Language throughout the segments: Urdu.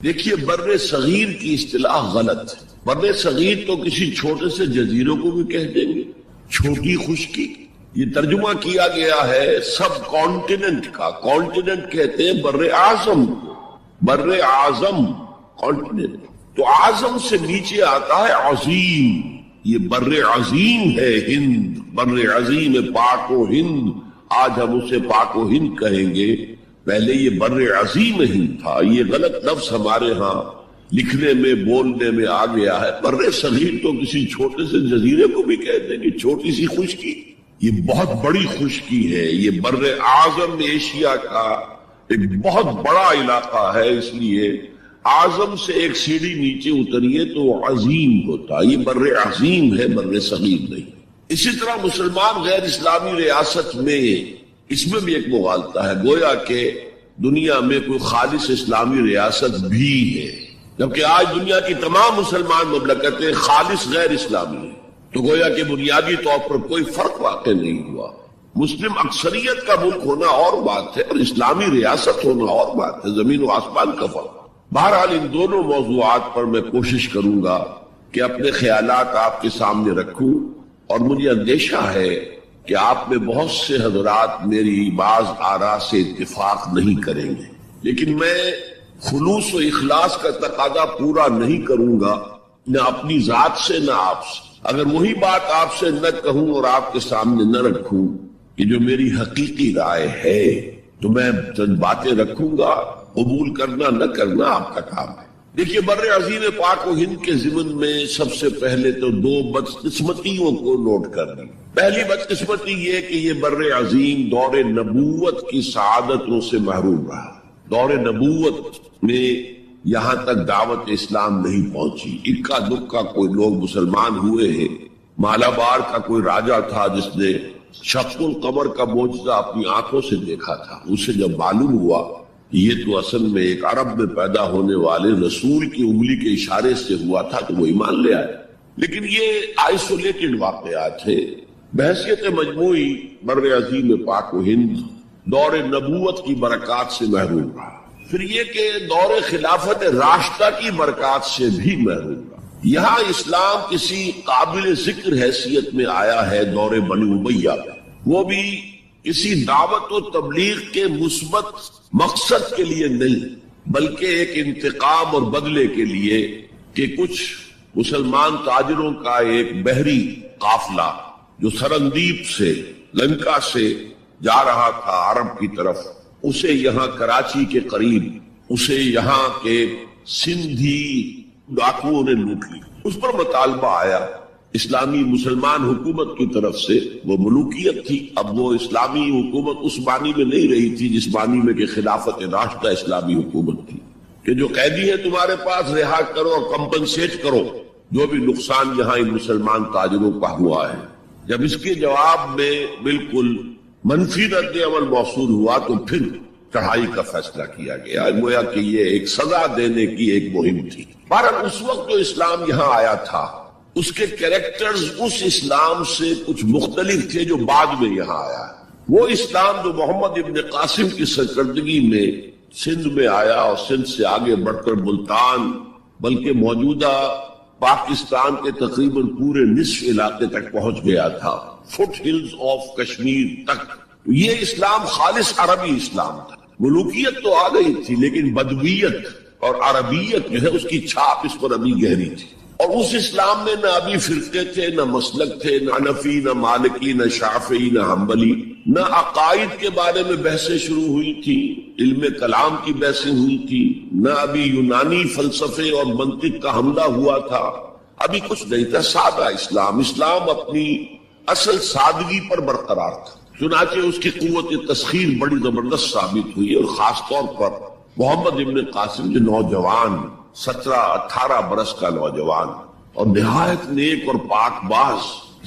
دیکھیے بر صغیر کی اصطلاح غلط ہے۔ بر صغیر تو کسی چھوٹے سے جزیروں کو بھی کہہ دیں گے، چھوٹی خشکی۔ یہ ترجمہ کیا گیا ہے سب کانٹیننٹ کا۔ کانٹیننٹ کہتے ہیں بر اعظم کو، بر اعظم کانٹیننٹ۔ تو اعظم سے نیچے آتا ہے عظیم، یہ بر عظیم ہے ہند، بر عظیم پاک و ہند۔ آج ہم اسے پاک و ہند کہیں گے، پہلے یہ بر عظیم ہند تھا۔ یہ غلط لفظ ہمارے ہاں لکھنے میں بولنے میں آ گیا ہے۔ بر صغیر تو کسی چھوٹے سے جزیرے کو بھی کہتے ہیں کہ چھوٹی سی خشکی، یہ بہت بڑی خشکی ہے۔ یہ بر اعظم ایشیا کا ایک بہت بڑا علاقہ ہے، اس لیے اعظم سے ایک سیڑھی نیچے اتریے تو عظیم ہوتا۔ یہ بر عظیم ہے، بر صغیر نہیں۔ اسی طرح مسلمان غیر اسلامی ریاست میں اس میں بھی ایک مغالطہ ہے، گویا کہ دنیا میں کوئی خالص اسلامی ریاست بھی ہے، جبکہ آج دنیا کی تمام مسلمان مملکتیں خالص غیر اسلامی ہیں۔ تو گویا کہ بنیادی طور پر کوئی فرق واقع نہیں ہوا۔ مسلم اکثریت کا ملک ہونا اور بات ہے، اور اسلامی ریاست ہونا اور بات ہے، زمین و آسمان کا فرق۔ بہرحال ان دونوں موضوعات پر میں کوشش کروں گا کہ اپنے خیالات آپ کے سامنے رکھوں، اور مجھے اندیشہ ہے کہ آپ میں بہت سے حضرات میری بعض آراء سے اتفاق نہیں کریں گے، لیکن میں خلوص و اخلاص کا تقاضا پورا نہیں کروں گا، نہ اپنی ذات سے نہ آپ سے۔ اگر وہی بات آپ سے نہ کہوں اور آپ کے سامنے نہ رکھوں کہ جو میری حقیقی رائے ہے، تو میں چند باتیں رکھوں گا، قبول کرنا نہ کرنا آپ کا کام ہے۔ دیکھیے بر عظیم پاک و ہند کے ضمن میں سب سے پہلے تو دو بدقسمتیوں کو نوٹ کر لیں۔ پہلی بدقسمتی یہ کہ یہ بر عظیم دور نبوت کی سعادتوں سے محروم رہا۔ دور نبوت میں یہاں تک دعوت اسلام نہیں پہنچی۔ اکا دکا کوئی لوگ مسلمان ہوئے ہیں۔ مالابار کا کوئی راجہ تھا جس نے شق القمر کا معجزہ اپنی آنکھوں سے دیکھا تھا۔ اسے جب معلوم ہوا یہ تو اصل میں ایک عرب میں پیدا ہونے والے رسول کی انگلی کے اشارے سے ہوا تھا، تو وہ ایمان لے آئے۔ لیکن یہ آئسولیٹڈ واقعات ہیں۔ بحیثیت مجموعی بر عظیم پاک و ہند دور نبوت کی برکات سے محروم رہا۔ پھر یہ کہ دور خلافت راشدہ کی برکات سے بھی محروم رہا۔ یہاں اسلام کسی قابل ذکر حیثیت میں آیا ہے دور بنی امیہ میں، وہ بھی کسی دعوت و تبلیغ کے مثبت مقصد کے لیے نہیں، بلکہ ایک انتقام اور بدلے کے لیے کہ کچھ مسلمان تاجروں کا ایک بحری قافلہ جو سرندیپ سے لنکا سے جا رہا تھا عرب کی طرف، اسے یہاں کراچی کے قریب اسے یہاں کے سندھی ڈاکوؤں نے لوٹ لی۔ اس پر مطالبہ آیا اسلامی مسلمان حکومت کی طرف سے، وہ ملوکیت تھی۔ اب وہ اسلامی حکومت اس معنی میں نہیں رہی تھی جس معنی میں کہ خلافت راشدہ اسلامی حکومت تھی، کہ جو قیدی ہے تمہارے پاس رہا کرو اور کمپنسیٹ کرو جو بھی نقصان یہاں ان مسلمان تاجروں کا ہوا ہے۔ جب اس کے جواب میں بالکل منفی رد عمل موصول ہوا تو پھر چڑھائی کا فیصلہ کیا گیا، گویا کہ یہ ایک سزا دینے کی ایک مہم تھی۔ بہرحال اس وقت جو اسلام یہاں آیا تھا اس کے کریکٹرز اس اسلام سے کچھ مختلف تھے جو بعد میں یہاں آیا۔ وہ اسلام جو محمد ابن قاسم کی سرکردگی میں سندھ میں آیا اور سندھ سے آگے بڑھ کر ملتان بلکہ موجودہ پاکستان کے تقریباً پورے نصف علاقے تک پہنچ گیا تھا، فٹ ہلز آف کشمیر تک، یہ اسلام خالص عربی اسلام تھا۔ ملوکیت تو آ گئی تھی لیکن بدویت اور عربیت جو ہے اس کی چھاپ اس پر ابھی گہری تھی۔ اور اس اسلام میں نہ ابھی فرقے تھے، نہ مسلک تھے، نہ حنفی، نہ مالکی، نہ شافعی، نہ حنبلی، نہ عقائد کے بارے میں بحثیں شروع ہوئی تھی، علم کلام کی بحثیں ہوئی تھی، نہ ابھی یونانی فلسفے اور منطق کا حملہ ہوا تھا، ابھی کچھ نہیں تھا۔ سادہ اسلام، اسلام اپنی اصل سادگی پر برقرار تھا، چنانچہ اس کی قوت تسخیر بڑی زبردست ثابت ہوئی، اور خاص طور پر محمد ابن قاسم جو نوجوان 17-18 برس کا نوجوان اور نہایت نیک اور پاک باز،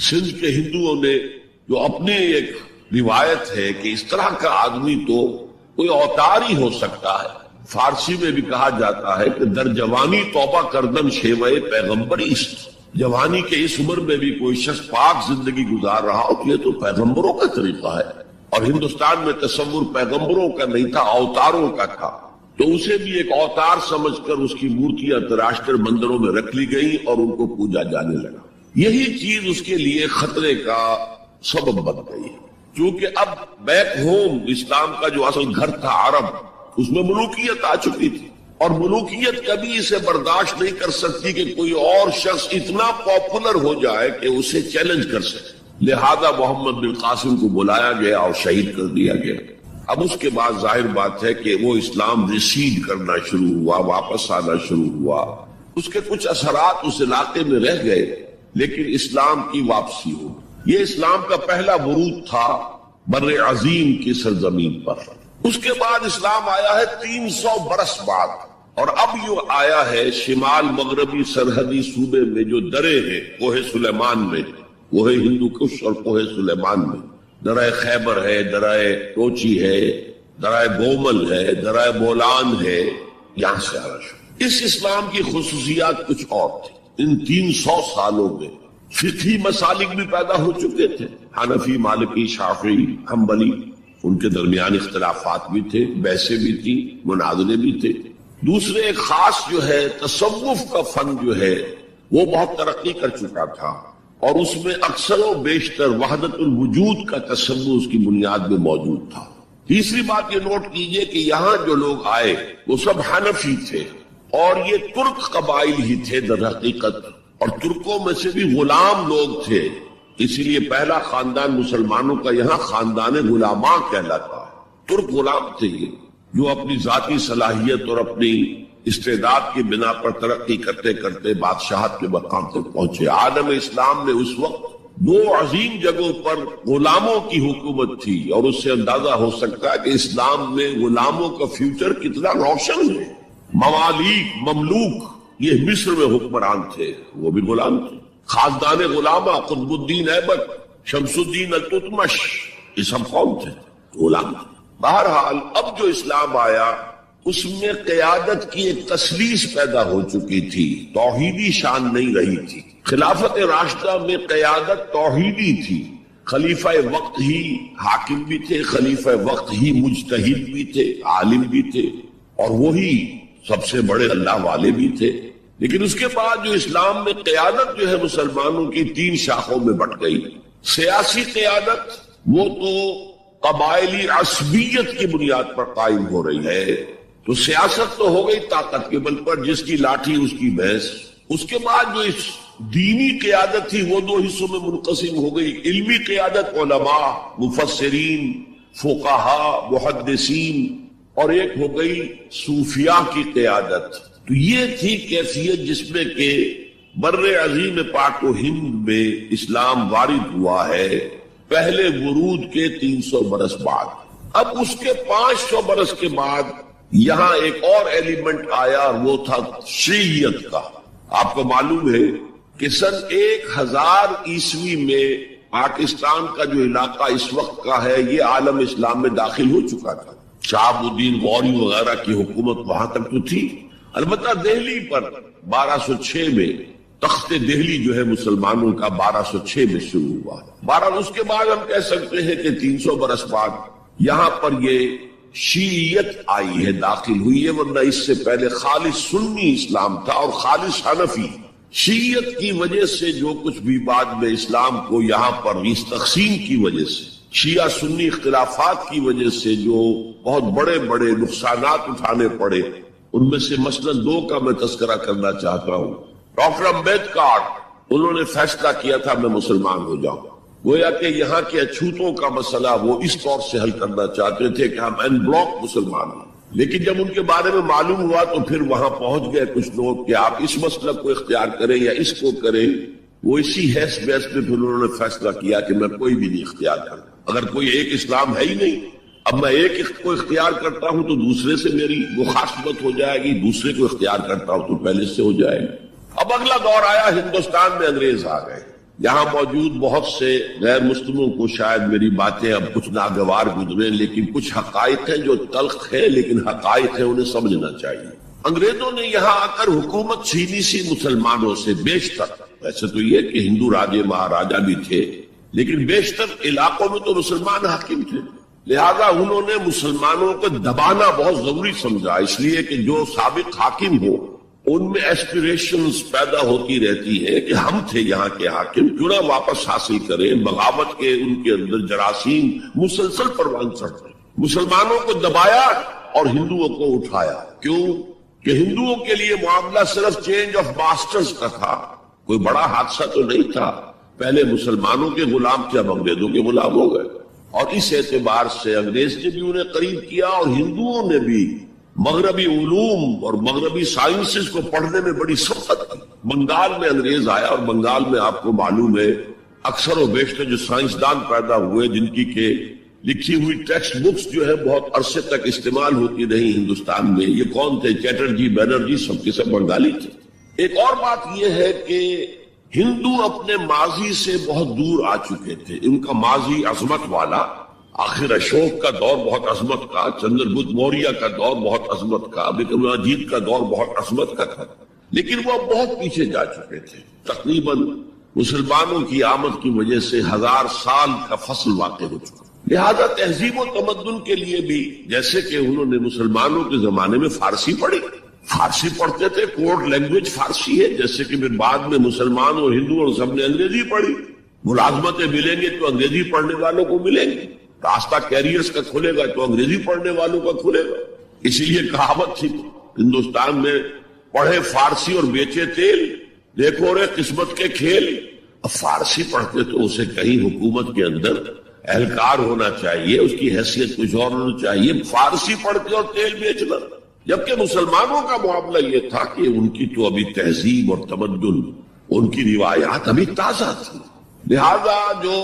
سندھ کے ہندوؤں نے جو اپنی ایک روایت ہے کہ اس طرح کا آدمی تو کوئی اوتار ہی ہو سکتا ہے۔ فارسی میں بھی کہا جاتا ہے کہ در جوانی توبہ کردن شیوہ پیغمبری است، جوانی کے اس عمر میں بھی کوئی شخص پاک زندگی گزار رہا ہو، یہ تو پیغمبروں کا طریقہ ہے، اور ہندوستان میں تصور پیغمبروں کا نہیں تھا، اوتاروں کا تھا۔ تو اسے بھی ایک اوتار سمجھ کر اس کی مورتیاں تراش کر مندروں میں رکھ لی گئی اور ان کو پوجا جانے لگا۔ یہی چیز اس کے لیے خطرے کا سبب بن گئی، کیونکہ اب بیک ہوم اسلام کا جو اصل گھر تھا عرب، اس میں ملوکیت آ چکی تھی، اور ملوکیت کبھی اسے برداشت نہیں کر سکتی کہ کوئی اور شخص اتنا پاپولر ہو جائے کہ اسے چیلنج کر سکے۔ لہذا محمد بن قاسم کو بلایا گیا اور شہید کر دیا گیا۔ اب اس کے بعد ظاہر بات ہے کہ وہ اسلام ریسیڈ کرنا شروع ہوا، واپس آنا شروع ہوا، اس کے کچھ اثرات اس علاقے میں رہ گئے، لیکن اسلام کی واپسی ہو۔ یہ اسلام کا پہلا ورود تھا بر عظیم کی سرزمین پر۔ اس کے بعد اسلام آیا ہے 300 برس بعد، اور اب یہ آیا ہے شمال مغربی سرحدی صوبے میں جو درے ہیں، کوہ سلیمان میں، کوہ ہندو کش اور کوہ سلیمان میں، درائے خیبر ہے، درائے ٹوچی ہے، درائے گومل ہے، درائے بولان ہے، یہاں سے آنا شروع۔ اس اسلام کی خصوصیات کچھ اور تھی۔ ان 300 سالوں میں فقہی مسالک بھی پیدا ہو چکے تھے، حنفی، مالکی، شافعی، حنبلی، ان کے درمیان اختلافات بھی تھے، بحثیں بھی تھی، مناظرے بھی تھے۔ دوسرے ایک خاص جو ہے تصوف کا فن جو ہے وہ بہت ترقی کر چکا تھا، اور اس میں اکثر و بیشتر وحدت الوجود کا تصور اس کی بنیاد میں موجود تھا۔ تیسری بات یہ نوٹ کیجئے کہ یہاں جو لوگ آئے وہ سب حنفی تھے، اور یہ ترک قبائل ہی تھے در حقیقت، اور ترکوں میں سے بھی غلام لوگ تھے، اسی لیے پہلا خاندان مسلمانوں کا یہاں خاندان غلاماں کہلاتا ہے۔ ترک غلام تھے یہ، جو اپنی ذاتی صلاحیت اور اپنی استعداد کی بنا پر ترقی کرتے کرتے بادشاہت کے مقام تک پہنچے۔ عالم اسلام میں اس وقت 2 عظیم جگہوں پر غلاموں کی حکومت تھی، اور اس سے اندازہ ہو سکتا ہے کہ اسلام میں غلاموں کا فیوچر کتنا روشن ہے۔ ممالک، مملوک، یہ مصر میں حکمران تھے، وہ بھی غلام تھے۔ خاصدان غلامہ، قطب الدین ایبک، شمس الدین التتمش، یہ سب کون تھے؟ غلام۔ بہرحال اب جو اسلام آیا اس میں قیادت کی ایک تسلیس پیدا ہو چکی تھی، توحیدی شان نہیں رہی تھی۔ خلافت راشدہ میں قیادت توحیدی تھی، خلیفہ وقت ہی حاکم بھی تھے، خلیفہ وقت ہی مجتہد بھی تھے، عالم بھی تھے، اور وہی سب سے بڑے اللہ والے بھی تھے۔ لیکن اس کے بعد جو اسلام میں قیادت جو ہے مسلمانوں کی 3 شاخوں میں بٹ گئی۔ سیاسی قیادت وہ تو قبائلی عصبیت کی بنیاد پر قائم ہو رہی ہے، تو سیاست تو ہو گئی طاقت کے بل پر، جس کی لاٹھی اس کی بھینس۔ اس کے بعد جو اس دینی قیادت تھی وہ 2 حصوں میں منقسم ہو گئی، علمی قیادت، علماء، مفسرین، فقہاء، محدثین، اور ایک ہو گئی صوفیاء کی قیادت۔ تو یہ تھی کیفیت جس میں کہ بر عظیم پاک و ہند میں اسلام وارد ہوا ہے پہلے ورود کے 300 برس بعد۔ اب اس کے 500 برس کے بعد یہاں ایک اور ایلیمنٹ آیا، اور وہ تھا شیعیت کا۔ آپ کو معلوم ہے کہ سن 1000 عیسوی میں پاکستان کا جو علاقہ اس وقت کا ہے یہ عالم اسلام میں داخل ہو چکا تھا۔ شہاب الدین غوری وغیرہ کی حکومت وہاں تک تو تھی، البتہ دہلی پر 1206 میں تخت دہلی جو ہے مسلمانوں کا 1206 میں شروع ہوا۔ بہرحال اس کے بعد ہم کہہ سکتے ہیں کہ 300 برس بعد یہاں پر یہ شیعیت آئی ہے، داخل ہوئی ہے، ورنہ اس سے پہلے خالص سنی اسلام تھا اور خالص حنفی۔ شیعیت کی وجہ سے جو کچھ بھی بعد میں اسلام کو یہاں پر اس تقسیم کی وجہ سے، شیعہ سنی اختلافات کی وجہ سے جو بہت بڑے بڑے نقصانات اٹھانے پڑے، ان میں سے مثلا 2 کا میں تذکرہ کرنا چاہتا ہوں۔ ڈاکٹر امبیڈکر، انہوں نے فیصلہ کیا تھا میں مسلمان ہو جاؤں، گویا کہ یہاں کے اچھوتوں کا مسئلہ وہ اس طور سے حل کرنا چاہتے تھے کہ ہم این بلاک مسلمان ہیں، لیکن جب ان کے بارے میں معلوم ہوا تو پھر وہاں پہنچ گئے کچھ لوگ کہ آپ اس مسلک کو اختیار کریں یا اس کو کریں۔ وہ اسی حیث بحث پہ پھر انہوں نے فیصلہ کیا کہ میں کوئی بھی نہیں اختیار کرتا، اگر کوئی ایک اسلام ہے ہی نہیں، اب میں ایک کو اختیار کرتا ہوں تو دوسرے سے میری مخاصمت ہو جائے گی، دوسرے کو اختیار کرتا ہوں تو پہلے سے ہو جائے گی۔ اب اگلا دور آیا، ہندوستان میں انگریز آ گئے۔ یہاں موجود بہت سے غیر مسلموں کو شاید میری باتیں اب کچھ ناگوار گزرے، لیکن کچھ حقائق ہیں جو تلخ ہے لیکن حقائق ہیں، انہیں سمجھنا چاہیے۔ انگریزوں نے یہاں آ کر حکومت چھینی سی مسلمانوں سے بیشتر۔ ویسے تو یہ کہ ہندو راجے مہاراجا بھی تھے، لیکن بیشتر علاقوں میں تو مسلمان حاکم تھے۔ لہذا انہوں نے مسلمانوں کو دبانا بہت ضروری سمجھا، اس لیے کہ جو سابق حاکم ہو ان میں ایسپیریشنز پیدا ہوتی رہتی ہیں کہ ہم تھے یہاں کے حاکم، کیوں نہ واپس حاصل کریں۔ بغاوت کے ان کے اندر جراثیم مسلسل پروان چڑھ رہے، مسلمانوں کو دبایا اور ہندوؤں کو اٹھایا۔ کیوں کہ ہندوؤں کے لیے معاملہ صرف چینج آف ماسٹرز کا تھا، کوئی بڑا حادثہ تو نہیں تھا، پہلے مسلمانوں کے غلام تھے، اب انگریزوں کے غلام ہو گئے، اور اس اعتبار سے انگریز نے بھی انہیں قریب کیا اور ہندوؤں نے بھی مغربی علوم اور مغربی سائنسز کو پڑھنے میں بڑی سخت کی۔ بنگال میں انگریز آیا اور بنگال میں آپ کو معلوم ہے اکثر و بیشتر جو سائنسدان پیدا ہوئے جن کی کہ لکھی ہوئی ٹیکسٹ بکس جو ہے بہت عرصے تک استعمال ہوتی رہی ہندوستان میں، یہ کون تھے؟ چیٹرجی، بینرجی، سب کے سب بنگالی تھے۔ ایک اور بات یہ ہے کہ ہندو اپنے ماضی سے بہت دور آ چکے تھے، ان کا ماضی عظمت والا، آخر اشوک کا دور بہت عظمت کا، چندر گپت موریہ کا دور بہت عظمت کا، وکرماجیت کا دور بہت عظمت کا تھا، لیکن وہ بہت پیچھے جا چکے تھے۔ تقریباً مسلمانوں کی آمد کی وجہ سے 1000 سال کا فصل واقع ہو چکا۔ لہذا تہذیب و تمدن کے لیے بھی جیسے کہ انہوں نے مسلمانوں کے زمانے میں فارسی پڑھی، فارسی پڑھتے تھے، کوڈ لینگویج فارسی ہے، جیسے کہ پھر بعد میں مسلمان اور ہندو اور سب نے انگریزی پڑھی، ملازمتیں ملیں گے تو انگریزی پڑھنے والوں کو ملیں گے، راستہ کیریئرز کا کھلے گا تو انگریزی پڑھنے والوں کا کھلے گا۔ اسی لیے کہاوت تھی ہندوستان میں، پڑھے فارسی اور بیچے تیل، دیکھو رے قسمت کے کھیل۔ اب فارسی پڑھتے تو اسے کہیں حکومت کے اندر اہلکار ہونا چاہیے، اس کی حیثیت کچھ اور ہونا چاہیے، فارسی پڑھ کے اور تیل بیچنا۔ جبکہ مسلمانوں کا معاملہ یہ تھا کہ ان کی تو ابھی تہذیب اور تمدن، ان کی روایات ابھی تازہ تھی، لہذا جو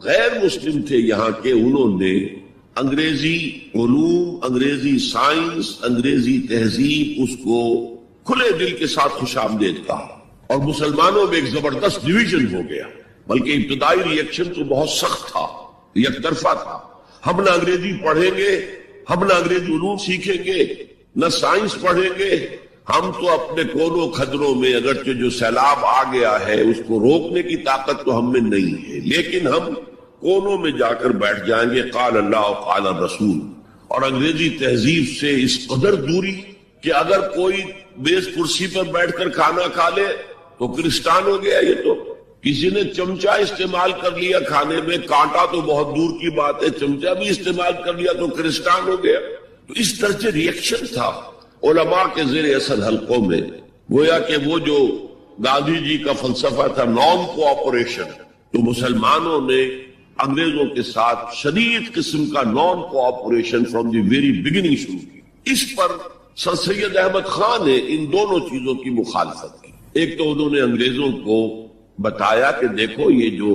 غیر مسلم تھے یہاں کے، انہوں نے انگریزی علوم، انگریزی سائنس، انگریزی تہذیب اس کو کھلے دل کے ساتھ خوش آمدید کہا، اور مسلمانوں میں ایک زبردست ڈویژن ہو گیا۔ بلکہ ابتدائی ریئیکشن تو بہت سخت تھا، یک طرفہ تھا، ہم نہ انگریزی پڑھیں گے، ہم نہ انگریزی علوم سیکھیں گے، نہ سائنس پڑھیں گے، ہم تو اپنے کونوں خدروں میں اگرچہ جو سیلاب آ گیا ہے اس کو روکنے کی طاقت تو ہم میں نہیں ہے، لیکن ہم کونوں میں جا کر بیٹھ جائیں گے، قال اللہ و قال الرسول۔ اور انگریزی تہذیب سے اس قدر دوری کہ اگر کوئی میز کرسی پر بیٹھ کر کھانا کھا لے تو کرسٹان ہو گیا۔ یہ تو کسی نے چمچہ استعمال کر لیا کھانے میں، کانٹا تو بہت دور کی بات ہے، چمچہ بھی استعمال کر لیا تو کرسٹان ہو گیا۔ تو اس درجے ریئیکشن تھا علماء کے زیر اثر حلقوں میں، گویا کہ وہ جو گاندھی جی کا فلسفہ تھا نان کوآپریشن، تو مسلمانوں نے انگریزوں کے ساتھ شدید قسم کا naan cooperation from the very beginning شروع کی۔ اس پر سر سید احمد خان نے ان دونوں چیزوں کی مخالفت کی۔ ایک تو انہوں نے انگریزوں کو بتایا کہ دیکھو یہ جو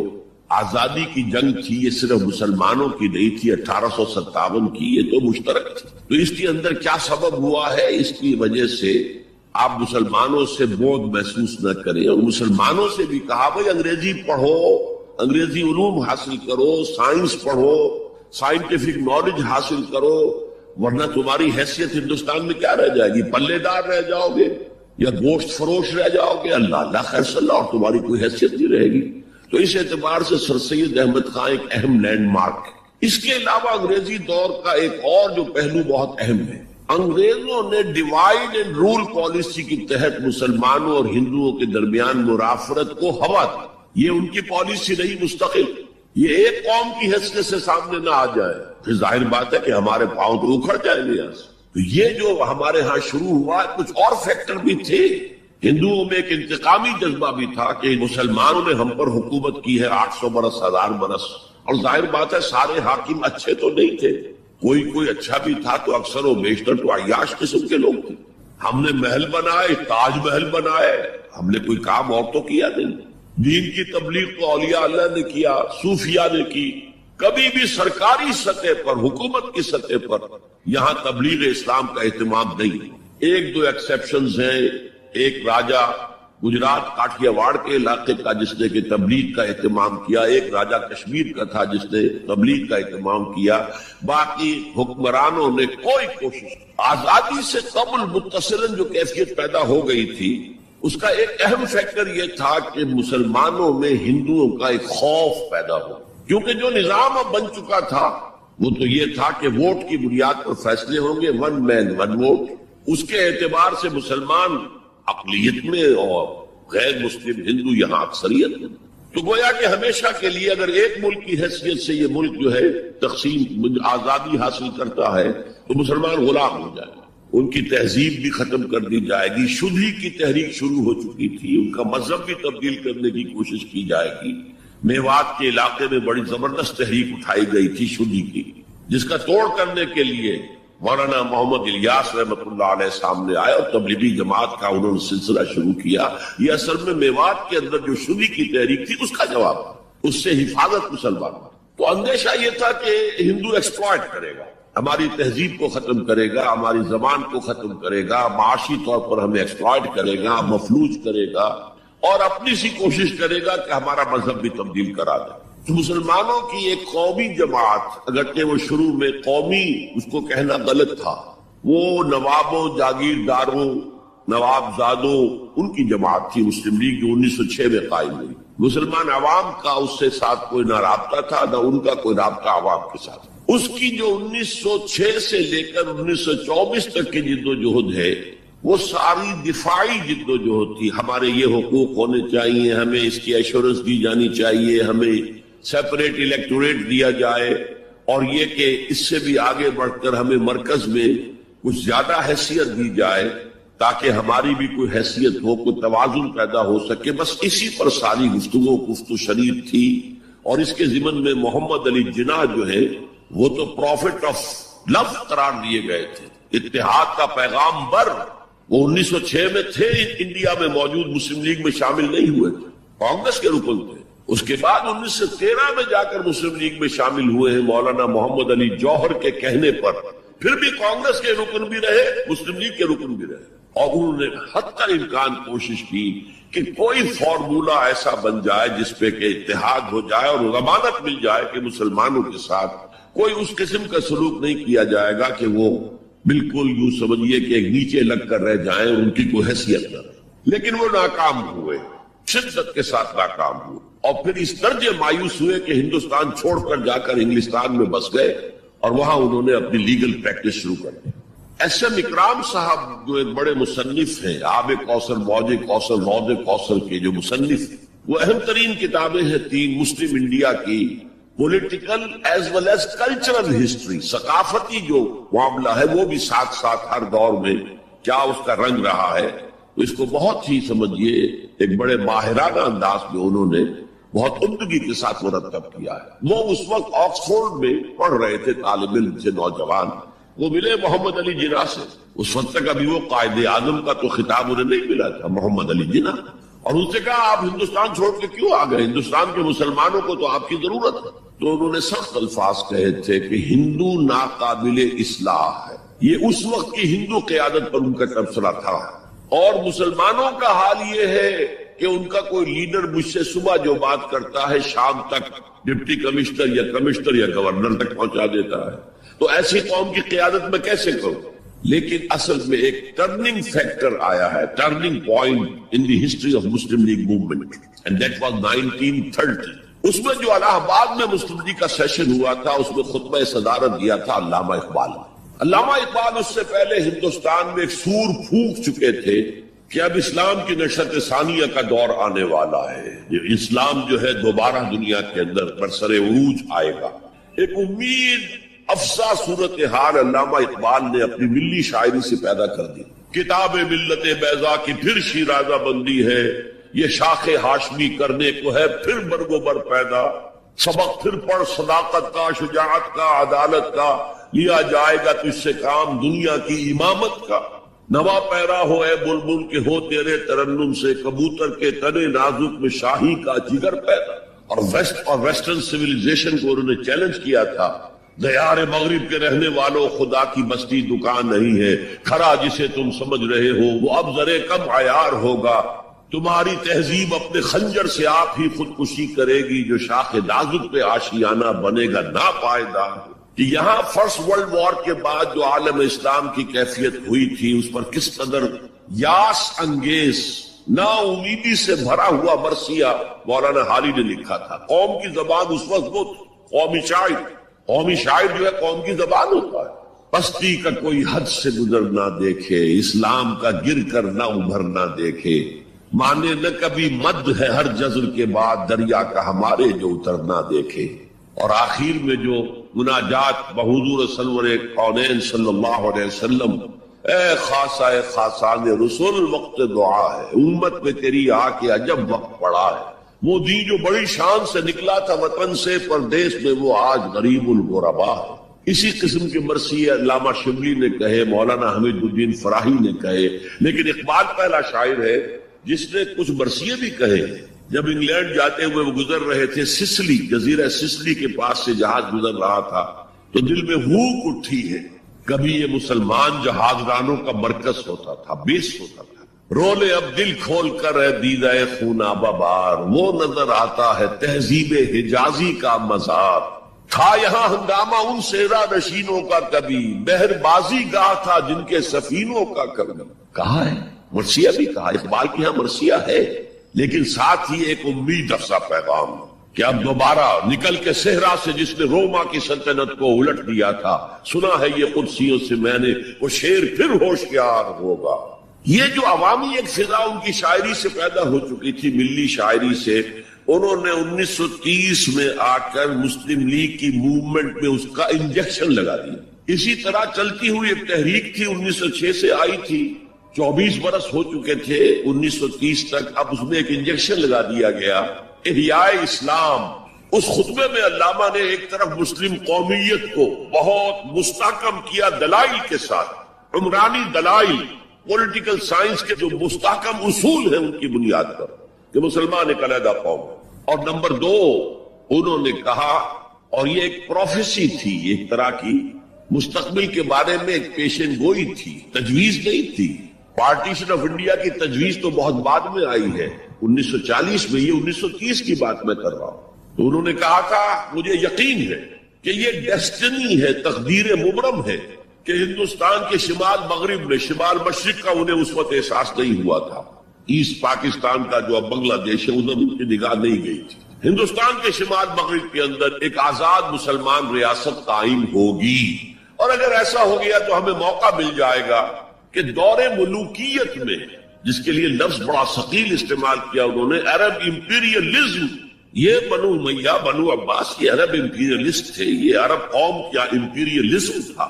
آزادی کی جنگ تھی یہ صرف مسلمانوں کی نہیں تھی، 1857 کی، یہ تو مشترک تھی، تو اس کے اندر کیا سبب ہوا ہے، اس کی وجہ سے آپ مسلمانوں سے بعد محسوس نہ کریں، اور مسلمانوں سے بھی کہا بھائی انگریزی پڑھو، انگریزی علوم حاصل کرو، سائنس پڑھو، سائنٹیفک نالج حاصل کرو، ورنہ تمہاری حیثیت ہندوستان میں کیا رہ جائے گی، پلے دار رہ جاؤ گے یا گوشت فروش رہ جاؤ گے، اللہ اللہ خیر صلی اللہ، اور تمہاری کوئی حیثیت نہیں رہے گی۔ تو اس اعتبار سے سر سید احمد خان ایک اہم لینڈ مارک ہے۔ اس کے علاوہ انگریزی دور کا ایک اور جو پہلو بہت اہم ہے، انگریزوں نے ڈیوائڈ اینڈ رول پالیسی کے تحت مسلمانوں اور ہندوؤں کے درمیان مرافرت کو ہوا دی۔ یہ ان کی پالیسی نہیں مستقل، یہ ایک قوم کی حیثیت سے سامنے نہ آ جائے، پھر ظاہر بات ہے کہ ہمارے پاؤں تو اکھڑ جائیں گے یہاں سے۔ تو یہ جو ہمارے ہاں شروع ہوا، کچھ اور فیکٹر بھی تھے، ہندوؤں میں ایک انتقامی جذبہ بھی تھا کہ مسلمانوں نے ہم پر حکومت کی ہے 800 برس، 1000 برس، اور ظاہر بات ہے سارے حاکم اچھے تو نہیں تھے، کوئی اچھا بھی تھا تو اکثر و بیشتر تو عیاش قسم کے لوگ تھے۔ ہم نے محل بنائے، تاج محل بنائے، ہم نے کوئی کام اور تو کیا نہیں۔ دین کی تبلیغ تو اولیاء اللہ نے کیا، صوفیاء نے کی، کبھی بھی سرکاری سطح پر، حکومت کی سطح پر یہاں تبلیغ اسلام کا اہتمام نہیں۔ ایک دو ایکسیپشنز ہیں، ایک راجہ گجرات کاٹھیا واڑ کے علاقے کا جس نے کہ تبلیغ کا اہتمام کیا، ایک راجہ کشمیر کا تھا جس نے تبلیغ کا اہتمام کیا، باقی حکمرانوں نے کوئی کوشش۔ آزادی سے قبل متصلاً جو کیفیت پیدا ہو گئی تھی، اس کا ایک اہم فیکٹر یہ تھا کہ مسلمانوں میں ہندوؤں کا ایک خوف پیدا ہو، کیونکہ جو نظام اب بن چکا تھا وہ تو یہ تھا کہ ووٹ کی بنیاد پر فیصلے ہوں گے، ون مین ون ووٹ. اس کے اعتبار سے مسلمان اقلیت میں اور غیر مسلم ہندو یہاں اکثریت میں. تو گویا کہ ہمیشہ کے لیے اگر ایک ملک کی حیثیت سے یہ ملک جو ہے تقسیم آزادی حاصل کرتا ہے تو مسلمان غلام ہو جائے گا، ان کی تہذیب بھی ختم کر دی جائے گی. شدھی کی تحریک شروع ہو چکی تھی، ان کا مذہب بھی تبدیل کرنے کی کوشش کی جائے گی. میوات کے علاقے میں بڑی زبردست تحریک اٹھائی گئی تھی شدھی کی، جس کا توڑ کرنے کے لیے مولانا محمد الیاس رحمۃ اللہ علیہ سامنے آئے اور تبلیغی جماعت کا انہوں نے سلسلہ شروع کیا. یہ اصل میں میوات کے اندر جو شدھی کی تحریک تھی اس کا جواب، اس سے حفاظت مسلمان. تو اندیشہ یہ تھا کہ ہندو ایکسپلائٹ کرے گا، ہماری تہذیب کو ختم کرے گا، ہماری زبان کو ختم کرے گا، معاشی طور پر ہمیں ایکسپلائٹ کرے گا، مفلوج کرے گا، اور اپنی سی کوشش کرے گا کہ ہمارا مذہب بھی تبدیل کرا دے. تو مسلمانوں کی ایک قومی جماعت، اگرچہ وہ شروع میں قومی اس کو کہنا غلط تھا، وہ نوابوں، جاگیرداروں، نوابزادوں ان کی جماعت تھی مسلم لیگ، جو 1906 میں قائم ہوئی. مسلمان عوام کا اس سے ساتھ کوئی نہ رابطہ تھا، نہ ان کا کوئی رابطہ عوام کے ساتھ. اس کی جو 1906 سے لے کر 1924 تک کی جدوجہد ہے، وہ ساری دفاعی جدوجہد تھی. ہمارے یہ حقوق ہونے چاہیے، ہمیں اس کی ایشورنس دی جانی چاہیے، ہمیں سیپریٹ الیکٹوریٹ دیا جائے، اور یہ کہ اس سے بھی آگے بڑھ کر ہمیں مرکز میں کچھ زیادہ حیثیت دی جائے تاکہ ہماری بھی کوئی حیثیت ہو، کوئی توازن پیدا ہو سکے. بس اسی پر ساری گفتگو گفت و شریف تھی. اور اس کے ضمن میں محمد علی جناح جو ہے وہ تو پروفٹ آف لو قرار دیے گئے تھے، اتحاد کا پیغام بر. وہ 1906 میں تھے انڈیا میں موجود، مسلم لیگ میں شامل نہیں ہوئے تھے، کانگریس کے رکن تھے. اس کے بعد 1913 میں جا کر مسلم لیگ میں شامل ہوئے ہیں مولانا محمد علی جوہر کے کہنے پر. پھر بھی کانگریس کے رکن بھی رہے، مسلم لیگ کے رکن بھی رہے، اور انہوں نے حتی امکان کوشش کی کہ کوئی فارمولا ایسا بن جائے جس پہ کہ اتحاد ہو جائے اور ضمانت مل جائے کہ مسلمانوں کے ساتھ کوئی اس قسم کا سلوک نہیں کیا جائے گا کہ وہ بالکل یوں سمجھیے کہ ایک نیچے لگ کر رہ جائیں اور ان کی کوئی حیثیت نہ رہے. لیکن وہ ناکام ہوئے، شدت کے ساتھ ناکام ہوئے، اور پھر اس درجے مایوس ہوئے کہ ہندوستان چھوڑ کر جا کر انگلستان میں بس گئے اور وہاں انہوں نے اپنی لیگل پریکٹس شروع کر دی. ایس ایم اکرام صاحب جو ایک بڑے مصنف ہیں، آب کوثر، موج کوثر، روض کوثر کے جو مصنف ہیں، وہ اہم ترین کتابیں ہیں 3 مسلم انڈیا کی، political as well as cultural history, ثقافتی جو معاملہ ہے وہ بھی ساتھ ساتھ ہر دور میں کیا اس کا رنگ رہا ہے. تو اس کو بہت ہی سمجھیے ایک بڑے ماہرانہ انداز میں انہوں نے بہت عمدگی کے ساتھ مرتب کیا ہے. وہ اس وقت آکسفورڈ میں پڑھ رہے تھے، طالب علم سے نوجوان. وہ ملے محمد علی جناح سے. اس وقت تک ابھی وہ قائد اعظم کا تو خطاب انہیں نہیں ملا تھا، محمد علی جناح. اور ان سے کہا آپ ہندوستان چھوڑ کے کیوں آ گئے؟ ہندوستان کے مسلمانوں کو تو آپ کی ضرورت ہے. تو انہوں نے سخت الفاظ کہے تھے کہ ہندو ناقابل اصلاح ہے. یہ اس وقت کی ہندو قیادت پر ان کا تبصرہ تھا. اور مسلمانوں کا حال یہ ہے کہ ان کا کوئی لیڈر مجھ سے صبح جو بات کرتا ہے شام تک ڈپٹی کمشنر یا کمشنر یا گورنر تک پہنچا دیتا ہے. تو ایسی قوم کی قیادت میں کیسے کروں؟ لیکن اصل میں ایک ٹرننگ فیکٹر آیا ہے، turning point in the history of Muslim league movement, and that was 1930. اس میں جو الہ آباد میں مسلم لیگ کا سیشن ہوا تھا، اس میں خطبہ صدارت دیا تھا علامہ اقبال. علامہ اقبال اس سے پہلے ہندوستان میں ایک سور پھونک چکے تھے کہ اب اسلام کی نشأت ثانیہ کا دور آنے والا ہے، اسلام جو ہے دوبارہ دنیا کے اندر برسر عروج آئے گا. ایک امید افزا صورتحال علامہ اقبال نے اپنی ملی شاعری سے پیدا کر دی. کتاب ملت بیضا کی پھر شیرازہ بندی ہے، یہ شاخ ہاشمی کرنے کو ہے پھر برگ و بر پیدا. سبق پھر پڑھ صداقت کا، شجاعت کا، عدالت کا، لیا جائے گا تجھ سے کام دنیا کی امامت کا. نوا پیرا ہو اے بلبل کے ہو تیرے ترنم سے، کبوتر کے تنے نازک میں شاہی کا جگر پیدا. اور ویسٹرن سیویلائزیشن کو انہوں نے چیلنج کیا تھا. دیار مغرب کے رہنے والوں، خدا کی بستی دکان نہیں ہے، کھڑا جسے تم سمجھ رہے ہو وہ اب ذرے کم عیار ہوگا. تمہاری تہذیب اپنے خنجر سے آپ ہی خودکشی کرے گی، جو شاخ نازک پہ آشیانہ بنے گا ناپائیدار. کہ یہاں فرسٹ ورلڈ وار کے بعد جو عالم اسلام کی کیفیت ہوئی تھی، اس پر کس قدر یاس انگیز، نا امیدی سے بھرا ہوا مرثیہ مولانا حالی نے لکھا تھا. قوم کی زبان اس وقت وہ قومی شاعر، قومی شاعر جو ہے قوم کی زبان ہوتا ہے. پستی کا کوئی حد سے گزر نہ دیکھے، اسلام کا گر کر نہ ابھر نہ دیکھے، مانے نہ کبھی مد ہے ہر جزر کے بعد دریا کا ہمارے جو اتر نہ دیکھے. اور آخر میں جو مناجات بحضور سرور کونین صلی اللہ علیہ وسلم، اے خاصہ خاصان رسول وقت دعا ہے، امت میں تیری آ کے عجب وقت پڑا ہے. وہ دین جو بڑی شان سے نکلا تھا وطن سے پردیس میں، وہ آج غریب الغربا ہے. اسی قسم کے مرثیے علامہ شبلی نے کہے، مولانا حمید الدین فراہی نے کہے، لیکن اقبال پہلا شاعر ہے جس نے کچھ مرثیے بھی کہے. جب انگلینڈ جاتے ہوئے وہ گزر رہے تھے سسلی، جزیرہ سسلی کے پاس سے جہاز گزر رہا تھا، تو دل میں ہوک اٹھی ہے، کبھی یہ مسلمان جہازرانوں کا مرکز ہوتا تھا، بیس ہوتا تھا. رولے اب دل کھول کر ہے دیدہ خونابہ بار، وہ نظر آتا ہے تہذیب حجازی کا مزار. تھا یہاں ہنگامہ ان سیرا نشینوں کا کبھی، بحر بازی گاہ تھا جن کے سفینوں کا کبھی. کہا ہے مرثیہ بھی کہا، اقبال کے ہاں مرثیہ ہے، لیکن ساتھ ہی ایک امید افزا پیغام کہ اب دوبارہ نکل کے صحرا سے جس نے روما کی سلطنت کو الٹ دیا تھا، سنا ہے یہ قدسیوں سے میں نے، وہ شیر پھر ہوشیار ہوگا. یہ جو عوامی ایک فضا ان کی شاعری سے پیدا ہو چکی تھی، ملی شاعری سے، انہوں نے 1930 میں آ کر مسلم لیگ کی موومنٹ میں اس کا انجیکشن لگا دیا. اسی طرح چلتی ہوئی ایک تحریک تھی 1906 سے آئی تھی، 24 برس ہو چکے تھے 1930 تک، اب اس میں ایک انجیکشن لگا دیا گیا، احیاء اسلام. اس خطبے میں علامہ نے ایک طرف مسلم قومیت کو بہت مستحکم کیا دلائل کے ساتھ، عمرانی دلائل، پولیٹیکل سائنس کے جو مستحکم اصول ہیں ان کی بنیاد پر کہ مسلمان ایک علیحدہ قوم ہے. اور نمبر 2 انہوں نے کہا، اور یہ ایک پروفیسی تھی، ایک طرح کی مستقبل کے بارے میں ایک پیشن گوئی تھی، تجویز نہیں تھی. پارٹیشن آف انڈیا کی تجویز تو بہت بعد میں آئی ہے 1940 میں، یہ 1930 کی بات میں کر رہا ہوں. تو انہوں نے کہا تھا مجھے یقین ہے کہ یہ ڈیسٹنی ہے، تقدیر مبرم ہے کہ ہندوستان کے شمال مغرب میں، شمال مشرق کا انہیں اس وقت احساس نہیں ہوا تھا. ایسٹ پاکستان کا جو اب بنگلہ دیش ہے ادھر ان کی نگاہ نہیں گئی تھی. ہندوستان کے شمال مغرب کے اندر ایک آزاد مسلمان ریاست قائم ہوگی، اور اگر ایسا ہو گیا تو ہمیں موقع مل جائے گا کہ دور ملوکیت میں، جس کے لیے لفظ بڑا ثقیل استعمال کیا انہوں نے، عرب امپیریلزم. یہ بنو امیہ، بنو عباس یہ عرب امپیریلسٹ تھے، یہ عرب قوم کا امپیریلزم تھا.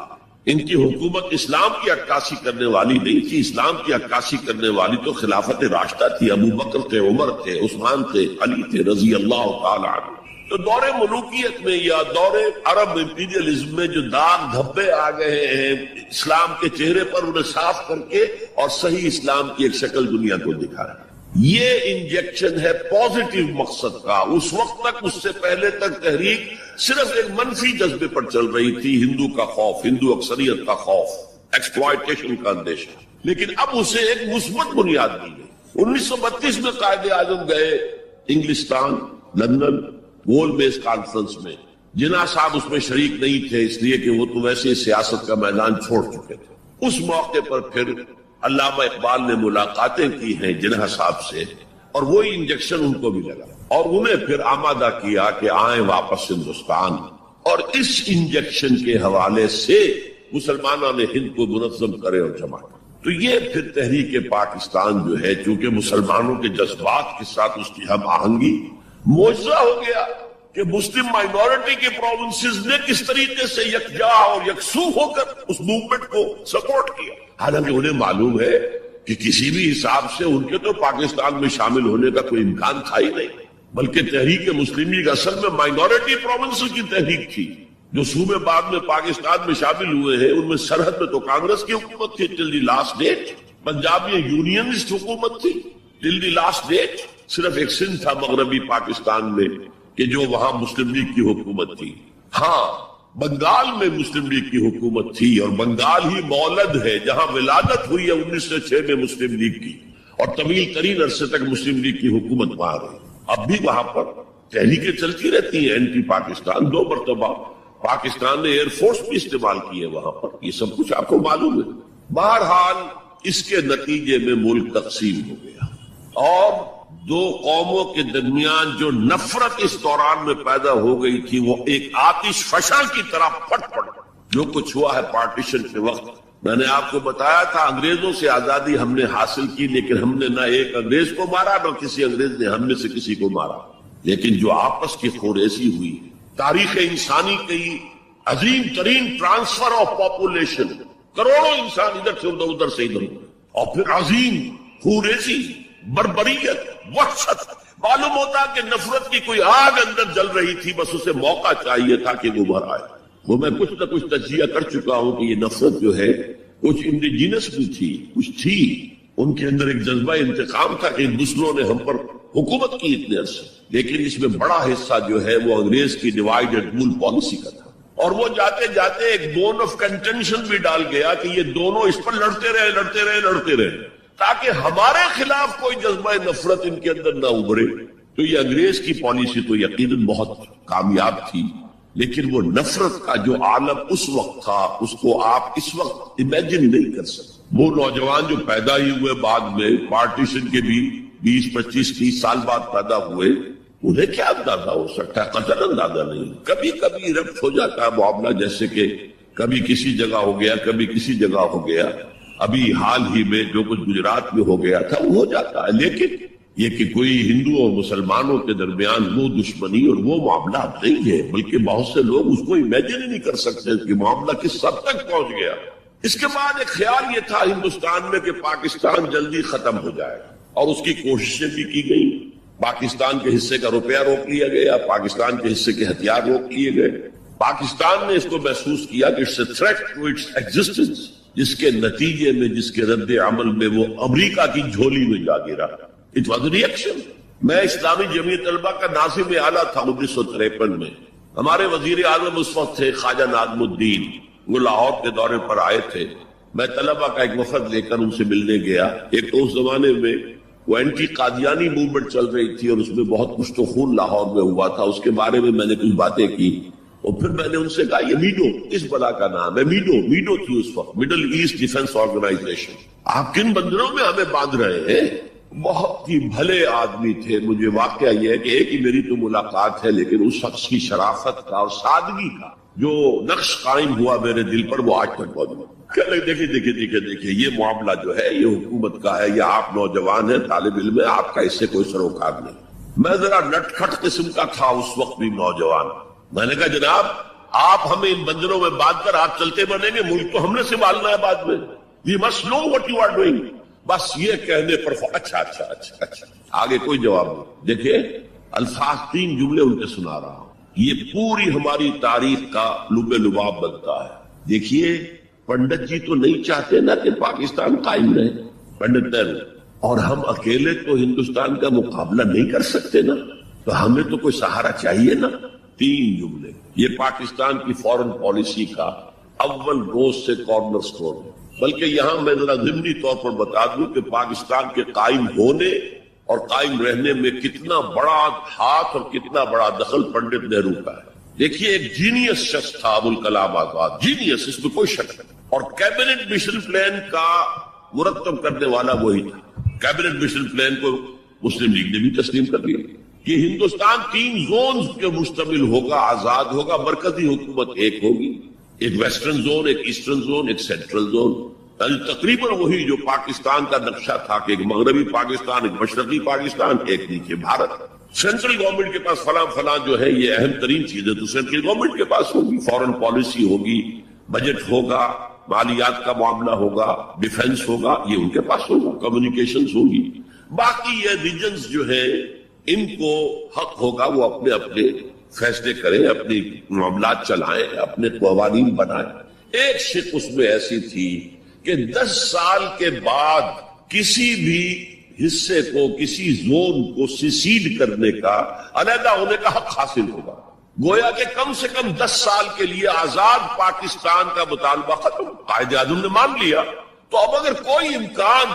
ان کی حکومت اسلام کی عکاسی کرنے والی نہیں تھی، اسلام کی عکاسی کرنے والی تو خلافت راشدہ تھی، ابو بکر تھے، عمر تھے، عثمان تھے، علی تھے رضی اللہ تعالی عنہ. تو دور ملوکیت میں یا دور عرب امپیریلزم میں جو داغ دھبے آ گئے ہیں اسلام کے چہرے پر، انہیں صاف کر کے اور صحیح اسلام کی ایک شکل دنیا کو دکھایا. یہ انجیکشن ہے پازیٹیو مقصد کا. اس وقت تک، اس سے پہلے تک تحریک صرف ایک منفی جذبے پر چل رہی تھی، ہندو کا خوف، ہندو اکثریت کا خوف، ایکسپلائٹیشن کا اندیشہ. لیکن اب اسے ایک مثبت بنیاد دی گئی. 1932 میں قائد اعظم گئے انگلستان، لندن، گول میز کانفرنس میں. جناح صاحب اس میں شریک نہیں تھے، اس لیے کہ وہ تو ویسے سیاست کا میدان چھوڑ چکے تھے. اس موقع پر پھر علامہ اقبال نے ملاقاتیں کی ہیں جناح صاحب سے، اور وہی انجیکشن ان کو بھی لگا اور انہیں پھر آمادہ کیا کہ آئیں واپس ہندوستان. اور اس انجیکشن کے حوالے سے مسلمانوں نے ہند کو منظم کرے اور جمع کرے. تو یہ پھر تحریک پاکستان جو ہے، چونکہ مسلمانوں کے جذبات کے ساتھ اس کی ہم آہنگی، معجزہ ہو گیا کہ مسلم مائنورٹی کے پروونسز نے کس طریقے سے یکجا اور یکسو ہو کر اس موومنٹ کو سپورٹ کیا. حالانکہ انہیں معلوم ہے کہ کسی بھی حساب سے ان کے تو پاکستان میں شامل ہونے کا کوئی امکان تھا ہی نہیں، بلکہ تحریک مسلم لیگ اصل میں مائنورٹی پروونسز کی تحریک تھی. جو صوبے بعد میں پاکستان میں شامل ہوئے ہیں ان میں سرحد میں تو کانگریس کی حکومت تھی ٹل دی لاسٹ ڈیٹ، پنجاب میں یونینسٹ حکومت تھی ٹل دی لاسٹ ڈیٹ. صرف ایک سندھ تھا مغربی پاکستان میں کہ جو وہاں مسلم لیگ کی حکومت تھی. ہاں، بنگال میں مسلم لیگ کی حکومت تھی، اور بنگال ہی مولد ہے جہاں ولادت ہوئی ہے 1906 میں مسلم لیگ کی، اور طویل ترین عرصے تک مسلم لیگ کی حکومت وہاں رہی. اب بھی وہاں پر تحریکیں چلتی رہتی ہیں اینٹی پاکستان. 2 مرتبہ پاکستان نے ایئر فورس بھی استعمال کی ہے وہاں پر، یہ سب کچھ آپ کو معلوم ہے. بہرحال اس کے نتیجے میں ملک تقسیم ہو گیا، اور دو قوموں کے درمیان جو نفرت اس دوران میں پیدا ہو گئی تھی وہ ایک آتش فشاں کی طرح پھٹ پڑ جو کچھ ہوا ہے پارٹیشن کے وقت. میں نے آپ کو بتایا تھا انگریزوں سے آزادی ہم نے حاصل کی لیکن ہم نے نہ ایک انگریز کو مارا نہ کسی انگریز نے ہم میں سے کسی کو مارا. لیکن جو آپس کی خوریزی ہوئی تاریخ انسانی کی عظیم ترین ٹرانسفر آف پاپولیشن، کروڑوں انسان ادھر سے ادھر سے ادھر، اور پھر عظیم خوریزی، بربریت، وحشت. معلوم ہوتا کہ نفرت کی کوئی آگ اندر جل رہی تھی، بس اسے موقع چاہیے تھا کہ وہ بھر آئے. وہ میں کچھ نہ کچھ تجزیہ کر چکا ہوں کہ یہ نفرت جو ہے کچھ انڈیجینس بھی تھی، کچھ تھی ان کے اندر ایک جذبہ انتقام تھا کہ دوسروں نے ہم پر حکومت کی اتنے عرصے، لیکن اس میں بڑا حصہ جو ہے وہ انگریز کی ڈیوائیڈ اینڈ رول پالیسی کا تھا. اور وہ جاتے جاتے ایک بون آف کنٹینشن بھی ڈال گیا کہ یہ دونوں اس پر لڑتے رہے تاکہ ہمارے خلاف کوئی جذبہ نفرت ان کے اندر نہ ابھرے. تو یہ انگریز کی پالیسی تو یقیناً بہت کامیاب تھی، لیکن وہ نفرت کا جو عالم اس وقت تھا اس کو آپ اس وقت امیجن نہیں کر سکتے. وہ نوجوان جو پیدا ہی ہوئے بعد میں پارٹیشن کے بھی 20 25 30 سال بعد پیدا ہوئے، انہیں کیا اندازہ ہو سکتا ہے؟ قطعاً اندازہ نہیں. کبھی کبھی ربط ہو جاتا ہے معاملہ، جیسے کہ کبھی کسی جگہ ہو گیا کبھی کسی جگہ ہو گیا. ابھی حال ہی میں جو کچھ گجرات میں ہو گیا تھا وہ ہو جاتا ہے، لیکن یہ کہ کوئی ہندو اور مسلمانوں کے درمیان وہ دشمنی اور وہ معاملہ نہیں ہے، بلکہ بہت سے لوگ اس کو امیجن ہی نہیں کر سکتے کہ معاملہ کس حد تک پہنچ گیا. اس کے بعد ایک خیال یہ تھا ہندوستان میں کہ پاکستان جلدی ختم ہو جائے گا، اور اس کی کوششیں بھی کی گئی. پاکستان کے حصے کا روپیہ روک لیا گیا، پاکستان کے حصے کے ہتھیار روک لیے گئے. پاکستان نے اس کو محسوس کیا کہ it's a threat to its existence, جس کے نتیجے میں جس کے رد عمل میں وہ امریکہ کی جھولی میں جا گرا. It was a reaction. میں اسلامی جمعیت طلبہ کا ناظم اعلیٰ تھا 1953 میں. ہمارے وزیر اعظم اس وقت تھے خواجہ نادم الدین، وہ لاہور کے دورے پر آئے تھے. میں طلبہ کا ایک وفد لے کر ان سے ملنے گیا. ایک تو اس زمانے میں وہ اینٹی قادیانی موومنٹ چل رہی تھی اور اس میں بہت کچھ تو خون لاہور میں ہوا تھا، اس کے بارے میں میں نے کچھ باتیں کی. اور پھر میں نے ان سے کہا یہ میڈو اس بلا کا نام ہے. میڈو تھی اس وقت، مڈل ایسٹ ڈیفنس آرگنائزیشن. آپ کن بندروں میں ہمیں باندھ رہے ہیں؟ بہت ہی بھلے آدمی تھے. مجھے واقعہ یہ ہے کہ ایک ہی میری تو ملاقات ہے، لیکن اس شخص کی شرافت کا اور سادگی کا جو نقش قائم ہوا میرے دل پر وہ آج تک موجود. دیکھیے یہ معاملہ جو ہے یہ حکومت کا ہے، یا آپ نوجوان ہیں طالب علم ہے، آپ کا اس سے کوئی سروکار نہیں. میں ذرا نٹ کھٹ قسم کا تھا اس وقت بھی نوجوان. میں نے کہا جناب آپ ہمیں ان بندروں میں باندھ کر آپ چلتے بنیں گے، ملک تو ہم نے سنبھالنا ہے بعد میں. We must know what you are doing. بس یہ کہنے پر اچھا آگے کوئی جواب نہیں. دیکھیے الفاظ 3 جملے ان کے سنا رہا ہوں، یہ پوری ہماری تاریخ کا لب لباب بنتا ہے. دیکھیے پنڈت جی تو نہیں چاہتے نا کہ پاکستان قائم رہے، پنڈت نہرو، اور ہم اکیلے تو ہندوستان کا مقابلہ نہیں کر سکتے نا، تو ہمیں تو کوئی سہارا چاہیے نا. 3 جملے یہ پاکستان کی فورن پالیسی کا اول روز سے کارنر سٹون ہے. بلکہ یہاں میں ذرا ضمنی طور پر بتا دوں کہ پاکستان کے قائم ہونے اور قائم رہنے میں کتنا بڑا ہاتھ اور کتنا بڑا دخل پنڈت نہرو کا ہے. دیکھیے ایک جینیس شخص تھا ابوالکلام آزاد، جینیس، اس میں کوئی شک نہیں. اور کیبنٹ مشن پلان کا مرتب کرنے والا وہی تھا. کیبنٹ مشن پلان کو مسلم لیگ نے بھی تسلیم کر دیا کہ ہندوستان 3 زونز کے مشتمل ہوگا، آزاد ہوگا، مرکزی حکومت ایک ہوگی، ایک ویسٹرن زون، ایک ایسٹرن زون، ایک سینٹرل زون. یعنی تقریباً وہی جو پاکستان کا نقشہ تھا کہ ایک مغربی پاکستان، ایک مشرقی پاکستان، ایک نیچے بھارت. سینٹرل گورنمنٹ کے پاس فلاں جو ہے یہ اہم ترین چیزیں تو سینٹرل گورنمنٹ کے پاس ہوگی. فورن پالیسی ہوگی، بجٹ ہوگا، مالیات کا معاملہ ہوگا، ڈیفنس ہوگا، یہ ان کے پاس ہوگا، کمیونیکیشنز ہوگی. باقی یہ ریجنز جو ہے ان کو حق ہوگا وہ اپنے اپنے فیصلے کریں، اپنی معاملات چلائیں، اپنے قوانین بنائیں. ایک شق اس میں ایسی تھی کہ 10 سال کے بعد کسی بھی حصے کو، کسی زون کو سیسیڈ کرنے کا، علیحدہ ہونے کا حق حاصل ہوگا. گویا کہ کم سے کم 10 سال کے لیے آزاد پاکستان کا مطالبہ ختم. قائد اعظم نے مان لیا. تو اب اگر کوئی امکان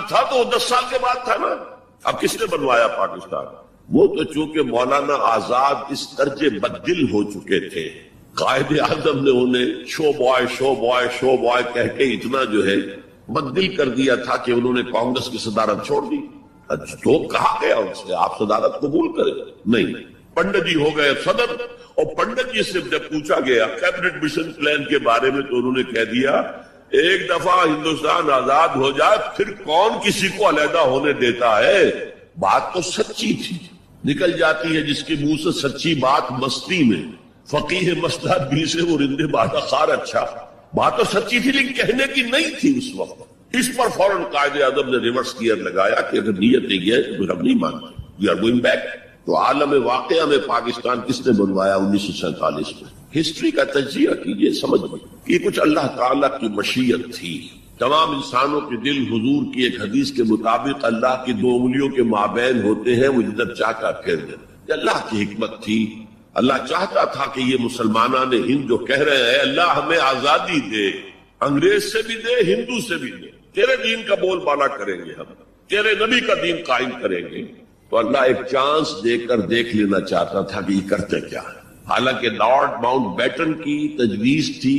تھا تو وہ 10 سال کے بعد تھا نا. اب کس نے بنوایا پاکستان؟ وہ تو چونکہ مولانا آزاد اس درجے بددل ہو چکے تھے، قائد اعظم نے انہیں شو بوائے کہہ کے اتنا جو ہے بددل کر دیا تھا کہ انہوں نے کانگریس کی صدارت چھوڑ دی. اچھا تو کہا گیا ان سے آپ صدارت قبول کریں؟ نہیں، پنڈت جی ہو گئے صدر، اور پنڈت جی سے جب پوچھا گیا کیبنٹ مشن پلان کے بارے میں تو انہوں نے کہہ دیا ایک دفعہ ہندوستان آزاد ہو جائے پھر کون کسی کو علیحدہ ہونے دیتا ہے۔ بات تو سچی تھی، نکل جاتی ہے جس کے منہ سے سچی بات مستی میں، فقیہ مسلحت بھی سے وہ رندے بادہ خار اچھا، بات تو سچی تھی لیکن کہنے کی نہیں تھی اس وقت۔ اس پر فوراً قائد اعظم نے ریورس گیئر لگایا کہ اگر نیت نہیں ہے تو پھر ہم نہیں مانتے، وی آر گوئنگ بیک۔ تو عالم واقعہ میں پاکستان کس نے بنوایا 1947 میں؟ ہسٹری کا تجزیہ کیجئے، سمجھئے یہ کچھ اللہ تعالیٰ کی مشیت تھی۔ تمام انسانوں کے دل حضور کی ایک حدیث کے مطابق اللہ کی دو انگلیوں کے مابین ہوتے ہیں، وہ جدھر چاہتا پھیر دے۔ یہ اللہ کی حکمت تھی۔ اللہ چاہتا تھا کہ یہ مسلمانان ہند جو کہہ رہے ہیں اللہ ہمیں آزادی دے، انگریز سے بھی دے، ہندو سے بھی دے، تیرے دین کا بول بالا کریں گے، ہم تیرے نبی کا دین قائم کریں گے، تو اللہ ایک چانس دے کر دیکھ لینا چاہتا تھا کہ یہ کرتے کیا ہے۔ حالانکہ لارڈ ماؤنٹ بیٹن کی تجویز تھی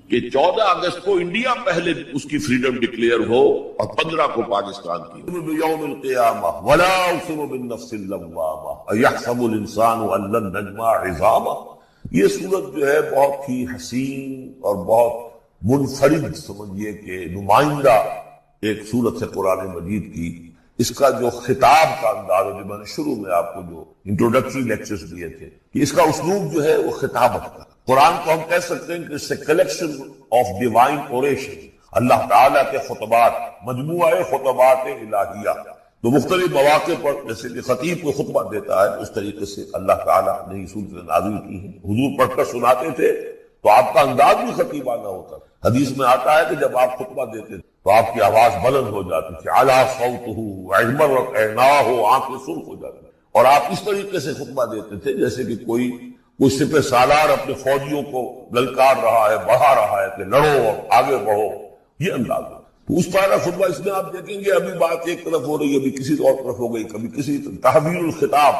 کہ 14 اگست کو انڈیا پہلے اس کی فریڈم ڈکلیئر ہو اور 15 کو پاکستان کی۔ بیوم القیامہ ولا اقسم بالنفس اللوامہ ایحسب الانسان ان لن نجمع عظامہ۔ یہ سورت جو ہے بہت ہی حسین اور بہت منفرد سمجھیے کہ نمائندہ ایک سورت ہے قرآن مجید کی۔ اس کا جو خطاب کا انداز ہے، جو میں نے شروع میں آپ کو جو انٹروڈکٹری لیکچرز دیے تھے، کہ اس کا اسلوب جو ہے وہ خطابت کا۔ قرآن کو ہم کہہ سکتے ہیں کہ اس سے کلیکشن آف ڈیوائن اوریشن، اللہ تعالیٰ کے خطبات، مجموعہ خطبات الہیہ۔ تو مختلف مواقع پر جیسے کہ خطیب کو خطبہ دیتا ہے اس طریقے سے اللہ تعالیٰ نے یہ صورتیں نازل کی ہیں۔ حضور پڑھ کر سناتے تھے تو آپ کا انداز بھی خطیبانہ ہوتا ہے۔ حدیث میں آتا ہے کہ جب آپ خطبہ دیتے تو آپ کی آواز بلند ہو جاتی تھی، اعلیٰ صوتہ احمرت عیناہ، آنکھیں سرخ ہو جاتی، اور آپ اس طریقے سے خطبہ دیتے تھے جیسے کہ کوئی سپہ سالار اپنے فوجیوں کو للکار رہا ہے، بڑھا رہا ہے کہ لڑو اور آگے بڑھو، یہ انداز ہے۔ تو اس طرح خطبہ اس میں آپ دیکھیں گے ابھی بات ایک طرف ہو رہی ہے، ابھی کسی اور طرف ہو گئی، کبھی کسی تحویل الخطاب،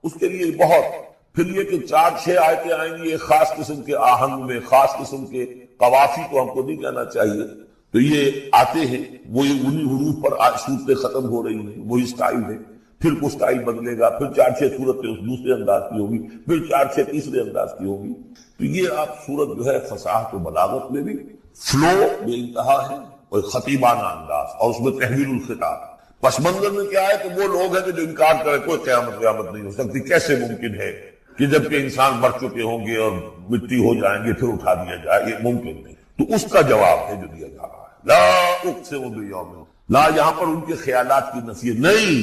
اس کے لیے بہت، پھر یہ کہ 4-6 آیتیں آئیں گی ایک خاص قسم کے آہنگ میں، خاص قسم کے قوافی تو ہم کو نہیں کہنا چاہیے، تو یہ آتے ہیں وہی انہی حروف پر صورتیں ختم ہو رہی ہیں، وہی سٹائل ہے، پھر کوئی سٹائل بدلے گا، پھر 4-6 صورتیں اس دوسرے انداز کی ہوگی، پھر 4-6 تیسرے انداز کی ہوگی۔ تو یہ آپ صورت جو ہے فصاحت و بلاغت میں بھی فلو بے انتہا ہے اور خطیبانہ انداز، اور اس میں تحویل الخطاب۔ پس منظر میں کیا ہے کہ وہ لوگ ہیں کہ جو انکار کرے کوئی قیامت نہیں ہو سکتی، کیسے ممکن ہے کہ جبکہ انسان مر چکے ہوں گے اور مٹی ہو جائیں گے پھر اٹھا دیا جائے، یہ ممکن نہیں۔ تو اس کا جواب ہے جو دیا جا رہا ہے، لا اقسم بیوم، لا یہاں پر ان کے خیالات کی نفی نہیں،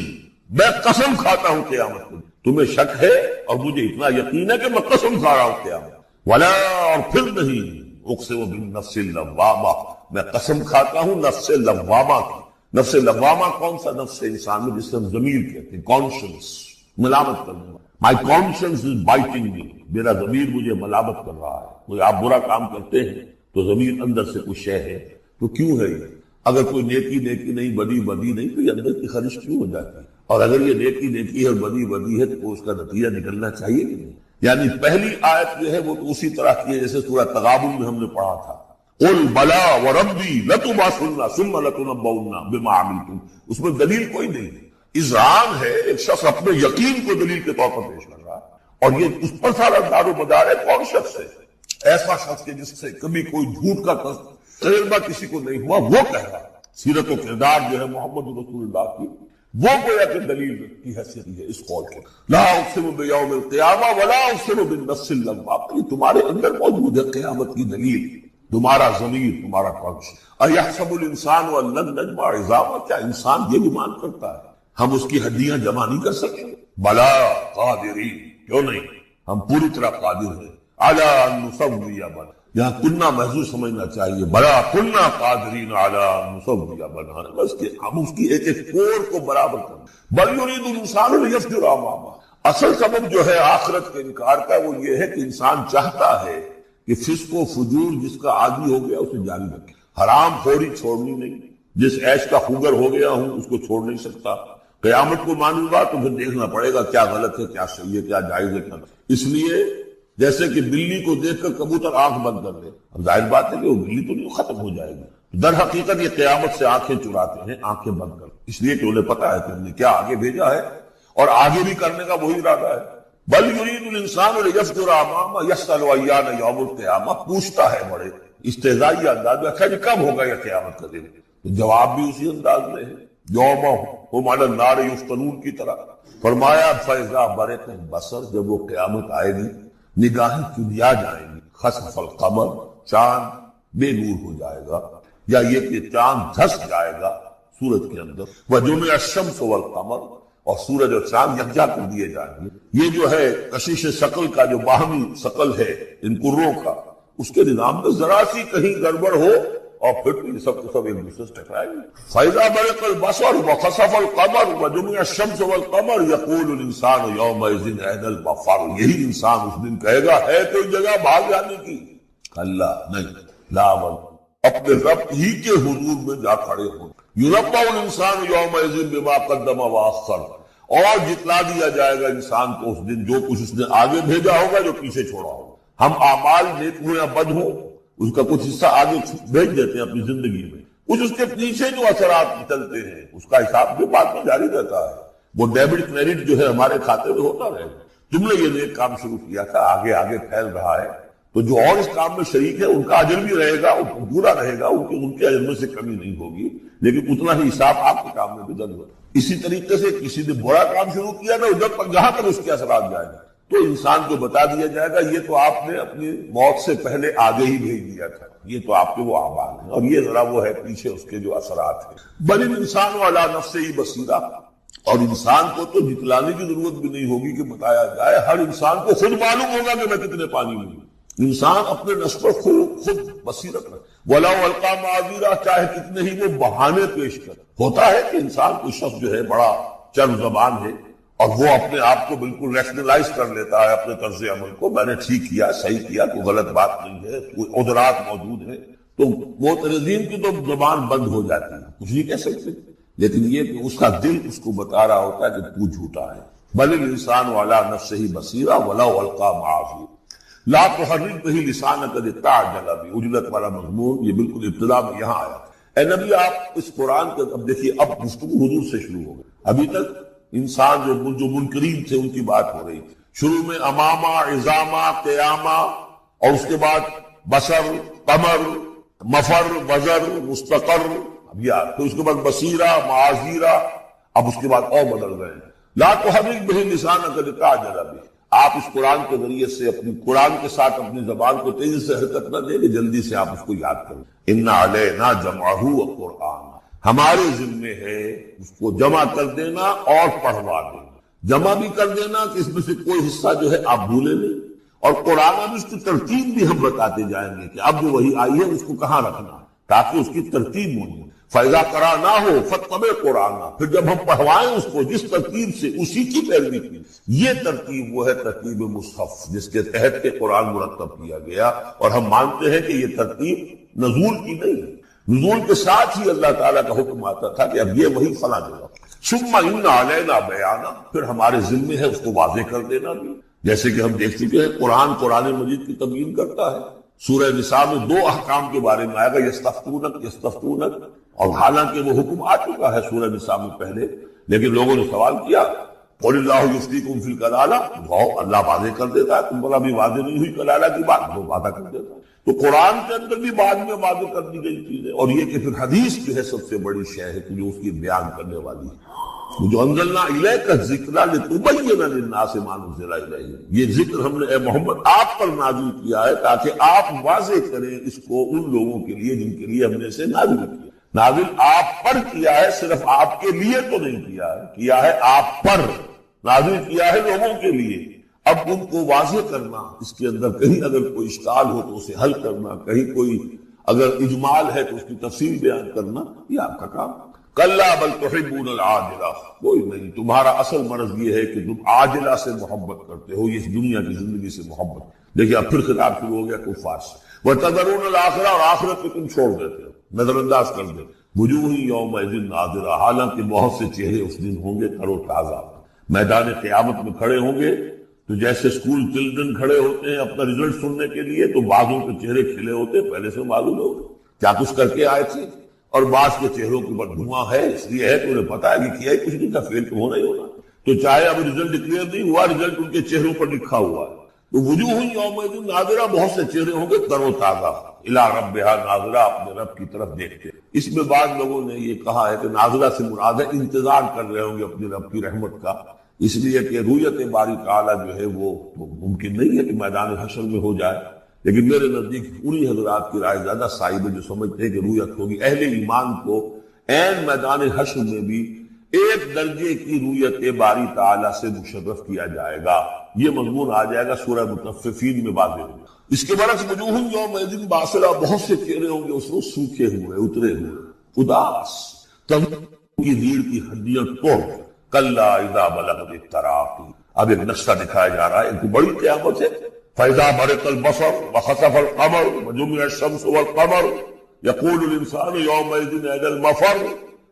میں قسم کھاتا ہوں قیامت کو۔ تمہیں شک ہے اور مجھے اتنا یقین ہے کہ میں قسم کھا رہا ہوں قیامت، ولا اور پھر نہیں، اقسم بالنفس اللوامہ، میں قسم کھاتا ہوں نفس لوامہ کی۔ نفس لوامہ کون سا نفس انسان میں جس سے ہم ضمیر کہتے ہیں، کانشنس، ملامت کرنے والا۔ My conscience is biting me، میرا ضمیر مجھے ملامت کر رہا ہے۔ کوئی آپ برا کام کرتے ہیں تو ضمیر اندر سے کچھ شے ہے، تو کیوں ہے یہ؟ اگر کوئی نیکی نہیں، بدی نہیں، تو یہ اندر کی خرش کیوں ہو جاتی ہے؟ اور اگر یہ نیکی ہے اور بدی ہے تو اس کا نتیجہ نکلنا چاہیے کہ نہیں؟ یعنی پہلی آیت جو ہے وہ تو اسی طرح کی ہے جیسے سورہ تغابن میں ہم نے پڑھا تھا، قل بلا وربی لتبعثن ثم لتنبؤن بما عملتم، اس میں دلیل کوئی نہیں ہے، اذعان ہے، ایک شخص اپنے یقین کو دلیل کے طور پر پیش کر رہا ہے، اور یہ اس پر سارا دار و مدار ہے۔ کون شخص ہے؟ ایسا شخص کے جس سے کبھی کوئی جھوٹ کا تجربہ کسی کو نہیں ہوا، وہ کہہ رہا ہے۔ سیرت و کردار جو ہے محمد رسول اللہ کی، وہ گویا کہ دلیل کی حیثیت ہے اس قول کے۔ لا اقسم بیوم القیامہ ولا اقسم بالنفس اللوامہ، یہ تمہارے اندر موجود ہے قیامت کی دلیل، تمہارا ضمیر، تمہارا کانشنس۔ ایحسب الانسان ان لن نجمع عظامہ، کیا انسان یہ گمان کرتا ہے ہم اس کی ہڈیاں جمع نہیں کر سکیں؟ بلا قادرین، کیوں نہیں، ہم پوری طرح قادر ہیں۔ علی ان نسوی بنا، یہاں کننا محضوظ سمجھنا چاہیے، بلا کننا قادرین علی ان نسوی بنا، بس کہ ہم اس کی ایک ایک کوڑ کو برابر کریں۔ بل یرید الانسان لیفجر امامہ، اصل سبب جو ہے آخرت کے انکار کا وہ یہ ہے کہ انسان چاہتا ہے کہ فسق و فجور جس کا عادی ہو گیا اسے جاری رکھے، حرام خوری چھوڑنی نہیں، جس عیش کا خوگر ہو گیا ہوں اس کو چھوڑ نہیں سکتا، قیامت کو مانوں گا تو پھر دیکھنا پڑے گا کیا غلط ہے، کیا صحیح ہے، کیا جائز ہے، کیا نہیں۔ اس لیے جیسے کہ بلی کو دیکھ کر کبوتر آنکھ بند کر دے، اب ظاہر بات ہے کہ وہ بلی تو نہیں ختم ہو جائے گی، در حقیقت یہ قیامت سے آنکھیں چراتے ہیں آنکھیں بند کر، اس لیے کہ انہیں پتا ہے کہ ہم نے کیا آگے بھیجا ہے اور آگے بھی کرنے کا وہی ارادہ ہے۔ بل یرید الانسان لیفجر امامہ یسأل ایان یوم القیامہ، پوچھتا ہے بڑے استہزائی انداز میں، اچھا جی کب ہوگا یہ قیامت کا دن؟ تو جواب بھی اسی انداز میں ہے، یوم ہم علی النار یفتنون کی طرح۔ فرمایا فاذا برق البصر، جب وہ قیامت آئے گی نگاہیں چنیا جائیں گی، خسف القمر، چاند بے نور ہو جائے گا، یا یہ کہ چاند دھس جائے گا سورج کے اندر، وجمع الشمس والقمر، اور سورج اور چاند یکجا کر دیے جائیں گے۔ یہ جو ہے کشش ثقل کا جو باہمی ثقل ہے ان کروں کا، اس کے نظام میں ذرا سی کہیں گڑبڑ ہو اور پھر یہ سب کو سب ایک دوسرے سے ٹکرائیں گے۔ فَإِذَا بَرِقَ الْبَصَرُ وَخَسَفَ الْقَمَرُ وَجُمِعَ الشَّمْسُ وَالْقَمَرُ يَقُولُ الْإِنسَانُ يَوْمَئِذٍ أَيْنَ الْمَفَرُّ، یہی انسان اس دن کہے گا ہے کوئی جگہ بھاگ جانے کی؟ کلا نہیں، لا اپنے رب ہی کے حضور میں جا کھڑے ہوں۔ یُنَبَّأُ الْإِنسَانُ يَوْمَئِذٍ بِمَا قَدَّمَ وَأَخَّرَ، اور جتلا دیا جائے گا انسان کو اس دن جو کچھ اس نے آگے بھیجا ہوگا جو پیچھے چھوڑا ہوگا۔ ہم اعمال نیک ہوں یا بد ہوں اس کا کچھ حصہ آگے بھیج دیتے ہیں اپنی زندگی میں، کچھ اس کے پیچھے جو اثرات چلتے ہیں اس کا حساب بھی بعد میں جاری رہتا ہے، وہ ڈیبٹ کریڈٹ جو ہے ہمارے کھاتے میں ہوتا رہے گا۔ تم نے یہ نیک کام شروع کیا تھا، آگے آگے پھیل رہا ہے، تو جو اور اس کام میں شریک ہے ان کا اجر بھی رہے گا، پورا رہے گا، ان کے اجر میں سے کمی نہیں ہوگی، لیکن اتنا ہی حساب آپ کے کام میں بھی درج ہوگا۔ اسی طریقے سے کسی نے برا کام شروع کیا نا، ادھر پر جہاں تک اس کے اثرات جائیں گے تو انسان کو بتا دیا جائے گا یہ تو آپ نے اپنی موت سے پہلے آگے ہی بھیج دیا تھا، یہ تو آپ کے وہ اعمال ہیں اور یہ ذرا وہ ہے پیچھے اس کے جو اثرات ہیں۔ بل الانسان علی نفسہ بصیرہ، اور انسان کو تو جتلانے کی ضرورت بھی نہیں ہوگی کہ بتایا جائے، ہر انسان کو خود معلوم ہوگا کہ میں کتنے پانی میں ہوں۔ انسان اپنے نفس پر خود بصیرت رکھے، وَلَوْ أَلْقَىٰ مَعَاذِيرَ، چاہے کتنے ہی وہ بہانے پیش کر۔ ہوتا ہے کہ انسان کوئی شخص جو ہے بڑا چرب زبان ہے اور وہ اپنے آپ کو بالکل ریشنلائز کر لیتا ہے اپنے طرز عمل کو، میں نے ٹھیک کیا، صحیح کیا، کوئی غلط بات نہیں ہے، کوئی عذرات موجود ہیں، تو معترضین کی تو زبان بند ہو جاتی ہے، کچھ نہیں کہہ سکتے، لیکن یہ کہ اس کا دل اس کو بتا رہا ہوتا ہے کہ تو جھوٹا ہے۔ بل الانسان علی نفسہ بصیرہ ولو القیٰ معاذیر لا تحرک بہ لسانک لتعجل بہ، عجلت والا مضمون یہ بالکل ابتدا میں یہاں آیا۔ اے نبی آپ اس قرآن کا اب دیکھیے، اب گفتگو حضور سے شروع ہو گئی، ابھی تک انسان جو منکرین تھے ان کی بات ہو رہی تھی، شروع میں امامہ، عظامہ، قیامہ، اور اس کے بعد بصر، قمر، مفر، وزر، مستقر، اب یہ تو اس کے بعد بصیرہ، معاذیرہ، اب اس کے بعد اور بدل گئے ہیں۔ لا تحرک بہ لسانک لتعجل بہ، آپ اس قرآن کے ذریعے سے اپنی قرآن کے ساتھ اپنی زبان کو تیزی سے حرکت نہ دیں کہ جلدی سے آپ اس کو یاد کریں۔ ان علینا جمعہ وقرآن، ہمارے ذمے ہے اس کو جمع کر دینا اور پڑھوا دینا، جمع بھی کر دینا کہ اس میں سے کوئی حصہ جو ہے آپ بھولے نہیں، اور قرآن میں اس کی ترتیب بھی ہم بتاتے جائیں گے کہ اب جو وہی آئی ہے اس کو کہاں رکھنا ہے تاکہ اس کی ترتیب ہونی۔ فَإِذَا قَرَأْنَاهُ فَاتَّبِعْ قُرْآنَهُ، پھر جب ہم پڑھوائیں اس کو جس ترتیب سے اسی کی پیروی کی، یہ ترتیب وہ ہے ترتیب مصحف جس کے تحت کے قرآن مرتب کیا گیا، اور ہم مانتے ہیں کہ یہ ترتیب نزول کی نہیں ہے، نزول کے ساتھ ہی اللہ تعالیٰ کا حکم آتا تھا کہ اب یہ وہی فلاں جگہ۔ ثُمَّ إِنَّ عَلَيْنَا بَيَانَهُ، پھر ہمارے ذمے ہے اس کو واضح کر دینا بھی، جیسے کہ ہم دیکھ چکے ہیں قرآن مجید کی تبیین کرتا ہے۔ سورہ نساء میں دو احکام کے بارے میں آئے گا، یستفتونک، اور حالانکہ وہ حکم آ چکا ہے سورہ نساء میں پہلے، لیکن لوگوں نے سوال کیا، قل اللہ یفتیکم فی الکلالہ، اللہ واضح کر دیتا ہے، تم پر ابھی واضح نہیں ہوئی کلالہ کی بات، وہ وعدہ کر دیتا ہے۔ تو قرآن کے اندر بھی بعد میں واضح کر دی گئی چیزیں، اور یہ کہ پھر حدیث جو ہے سب سے بڑی شے ہے کہ جو اس کی بیان کرنے والی ہے، جو انزلنا الیک الذکر لتبین للناس ما نزل الیہم، یہ ذکر ہم نے اے محمد آپ پر نازل کیا ہے تاکہ آپ واضح کریں اس کو ان لوگوں کے لیے جن کے لیے ہم نے اسے نازل کیا۔ نازل آپ پر کیا ہے، صرف آپ کے لیے تو نہیں کیا ہے آپ پر، نازل کیا ہے لوگوں کے لیے۔ اب ان کو واضح کرنا، اس کے اندر کہیں اگر کوئی اشکال ہو تو اسے حل کرنا، کہیں کوئی اگر اجمال ہے تو اس کی تفصیل بیان کرنا، یہ آپ کا کام۔ کلا بل تحبون العاجلہ، کوئی نہیں، تمہارا اصل مرض یہ ہے کہ تم عاجلہ سے محبت کرتے ہو، اس دنیا کی زندگی سے محبت۔ دیکھیے اب پھر خطاب شروع ہو گیا کفار سے، وتذرون الآخرہ، اور آخرت کو تم چھوڑ دیتے ہو، نظر انداز کر دے۔ وجوہ یومئذ ناظرہ، حالانکہ بہت سے چہرے اس دن ہوں گے تر و تازہ، میدان قیامت میں کھڑے ہوں گے تو جیسے اسکول چلڈرن کھڑے ہوتے ہیں اپنا رزلٹ سننے کے لیے، تو بعضوں کے چہرے کھلے ہوتے پہلے سے معلوم ہوگا، کیا کچھ کر کے آئے تھے؟ اور بعض کے چہروں کے اوپر دھواں ہے، اس لیے ہے کہ انہیں پتا ہے کہ کیا ہی کچھ نہیں تھا، فیل تو ہونا ہی ہونا. تو چاہے اب رزلٹ ڈکلیئر نہیں ہوا، رزلٹ ان کے چہروں پر لکھا ہوا ہے. تو وجوہ یومئذ ناظرہ، بہت سے چہرے ہوں گے تر و تازہ، الی ربہا ناظرہ، اپنے رب کی طرف دیکھتے. اس میں بعض لوگوں نے یہ کہا ہے کہ ناظرہ سے مراد ہے انتظار کر رہے ہوں گے اپنے رب کی رحمت کا، اس لیے کہ رؤیت باری تعالیٰ جو ہے وہ ممکن نہیں ہے کہ میدان حشر میں ہو جائے. لیکن میرے نزدیک انہی حضرات کی رائے زیادہ صائب ہے جو سمجھتے ہیں کہ رؤیت ہوگی. اہل ایمان کو عین میدان حشر میں بھی ایک درجے کی رؤیت باری تعالیٰ سے مشرف کیا جائے گا. یہ مضمون آ جائے گا سورہ مطففین میں واضح ہوگا. اس کے برعکس وجوہ یومئذ باسرہ، بہت سے چہرے ہوں گے اس روز سوکھے ہوئے، اترے ہوئے، اداس، تب کی ریڑھ کی ہڈیاں توڑ. کلا اذا بلغت التراقی، اب ایک نقشہ دکھایا جا رہا ہے. ایک بڑی قیامت ہے. فاذا برق البصر وخسف القمر وجمع الشمس والقمر یقول الانسان یومئذ این المفر.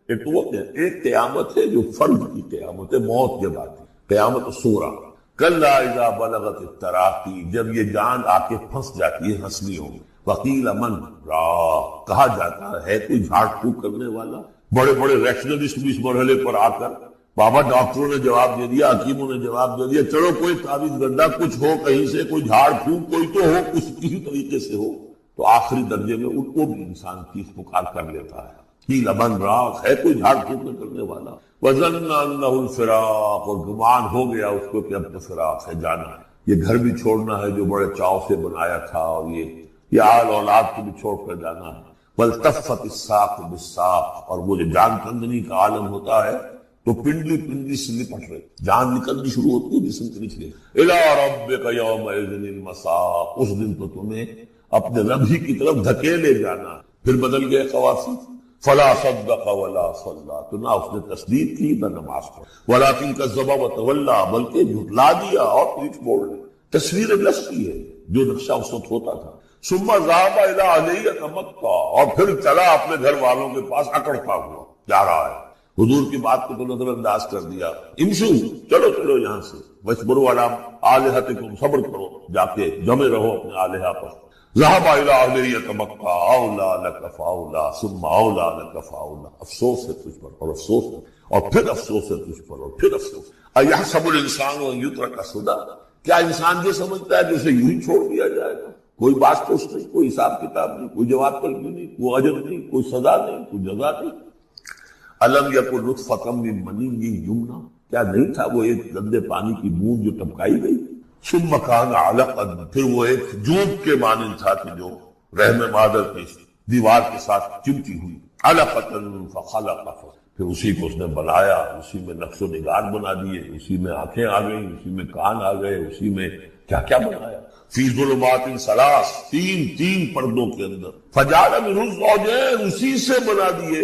ایک تو وہ ایک قیامت ہے جو فرد کی قیامت ہے، موت کے بعد قیامت صغریٰ. کلا اذا بلغت التراقی، جب یہ جان آ کے پھنس جاتی ہے ہنسلیوں میں. وقیل من راق، کہا جاتا ہے کوئی جھاڑ پھونک کرنے والا. بڑے بڑے ریشنلسٹ بھی اس مرحلے پر آ کر، بابا ڈاکٹروں نے جواب دے دیا، حکیموں نے جواب دے دیا، چلو کوئی تعویذ گنڈا کچھ ہو کہیں سے، کوئی جھاڑ پھونک کوئی تو ہو، کسی طریقے سے ہو. تو آخری درجے میں ان کو بھی انسان چیخ پکار کر لیتا ہے. قیل من راق، ہے کوئی جھاڑ پھونک کرنے والا. وظن انہ الفراق، اور گمان ہو گیا اس کو کہ اب تو فراق ہے، جانا ہے. یہ گھر بھی چھوڑنا ہے جو بڑے چاؤ سے بنایا تھا، اور یہ آل اولاد کو بھی چھوڑ کر جانا ہے. والتفت الساق بالساق، اور وہ جو جان کندنی کا عالم ہوتا ہے تو پنڈلی پنڈلی سے لپٹ رہے، جان نکلنی شروع ہوتی ہے جسم کے نچلے. الی ربک یومئذ المساق، اس دن تو تمہیں اپنے رب ہی کی طرف دھکیلے جانا. پھر بدل گئے قوافی. فلا صدق ولا صلی، تو نہ اس نے تصدیق کی نہ نماز پڑھی. ولکن کذب وتولی، بلکہ جھٹلا دیا اور پیٹھ موڑ لی. تصویر لفظی ہے جو نقشہ اس وقت ہوتا تھا. ثم ذهب الى اهله يتمطى، اور پھر چلا اپنے گھر والوں کے پاس اکڑتا ہوا جا رہا ہے. حضور کی بات کو تو نظر انداز کر دیا. امشو، چلو چلو یہاں سے. وَاصْبِرُوا عَلَىٰ آلِهَتِكُمْ، صبر کرو، جا کے جمے رہو اپنے آلہہ پر. ذهب الى اهله يتمطى اولى لك فاولى ثم اولى لك فاولى. افسوس ہے تجھ پر، اور افسوس ہے، اور پھر افسوس ہے تجھ پر، اور پھر افسوس. ايحسب الانسان ان يترك سدى، کیا انسان یہ سمجھتا ہے کہ اسے یوں ہی چھوڑ دیا جائے گا؟ کوئی بات پوچھ نہیں، کوئی حساب کتاب نہیں، کوئی جواب طلبی نہیں، کوئی اجر نہیں، کوئی سزا نہیں، کوئی جزا نہیں. الم یکن نطفۃ من منی یمنی، کیا نہیں تھا وہ ایک گندے پانی کی بوند جو ٹپکائی گئی. ثم کان علقا، پھر وہ ایک جوب کے مانند تھا کہ جو رحم مادر کی دیوار کے ساتھ چمٹی ہوئی. علقۃ فخلق، پھر اسی کو اس نے بنایا، اسی میں نقش و نگار بنا دیے، اسی میں آنکھیں آ گئیں، اسی میں کان آ گئے، اسی میں کیا کیا بنایا. فی ظلمات ثلاث، تین پردوں کے اندر. فجعل منہ الزوجین، اسی سے بنا دیے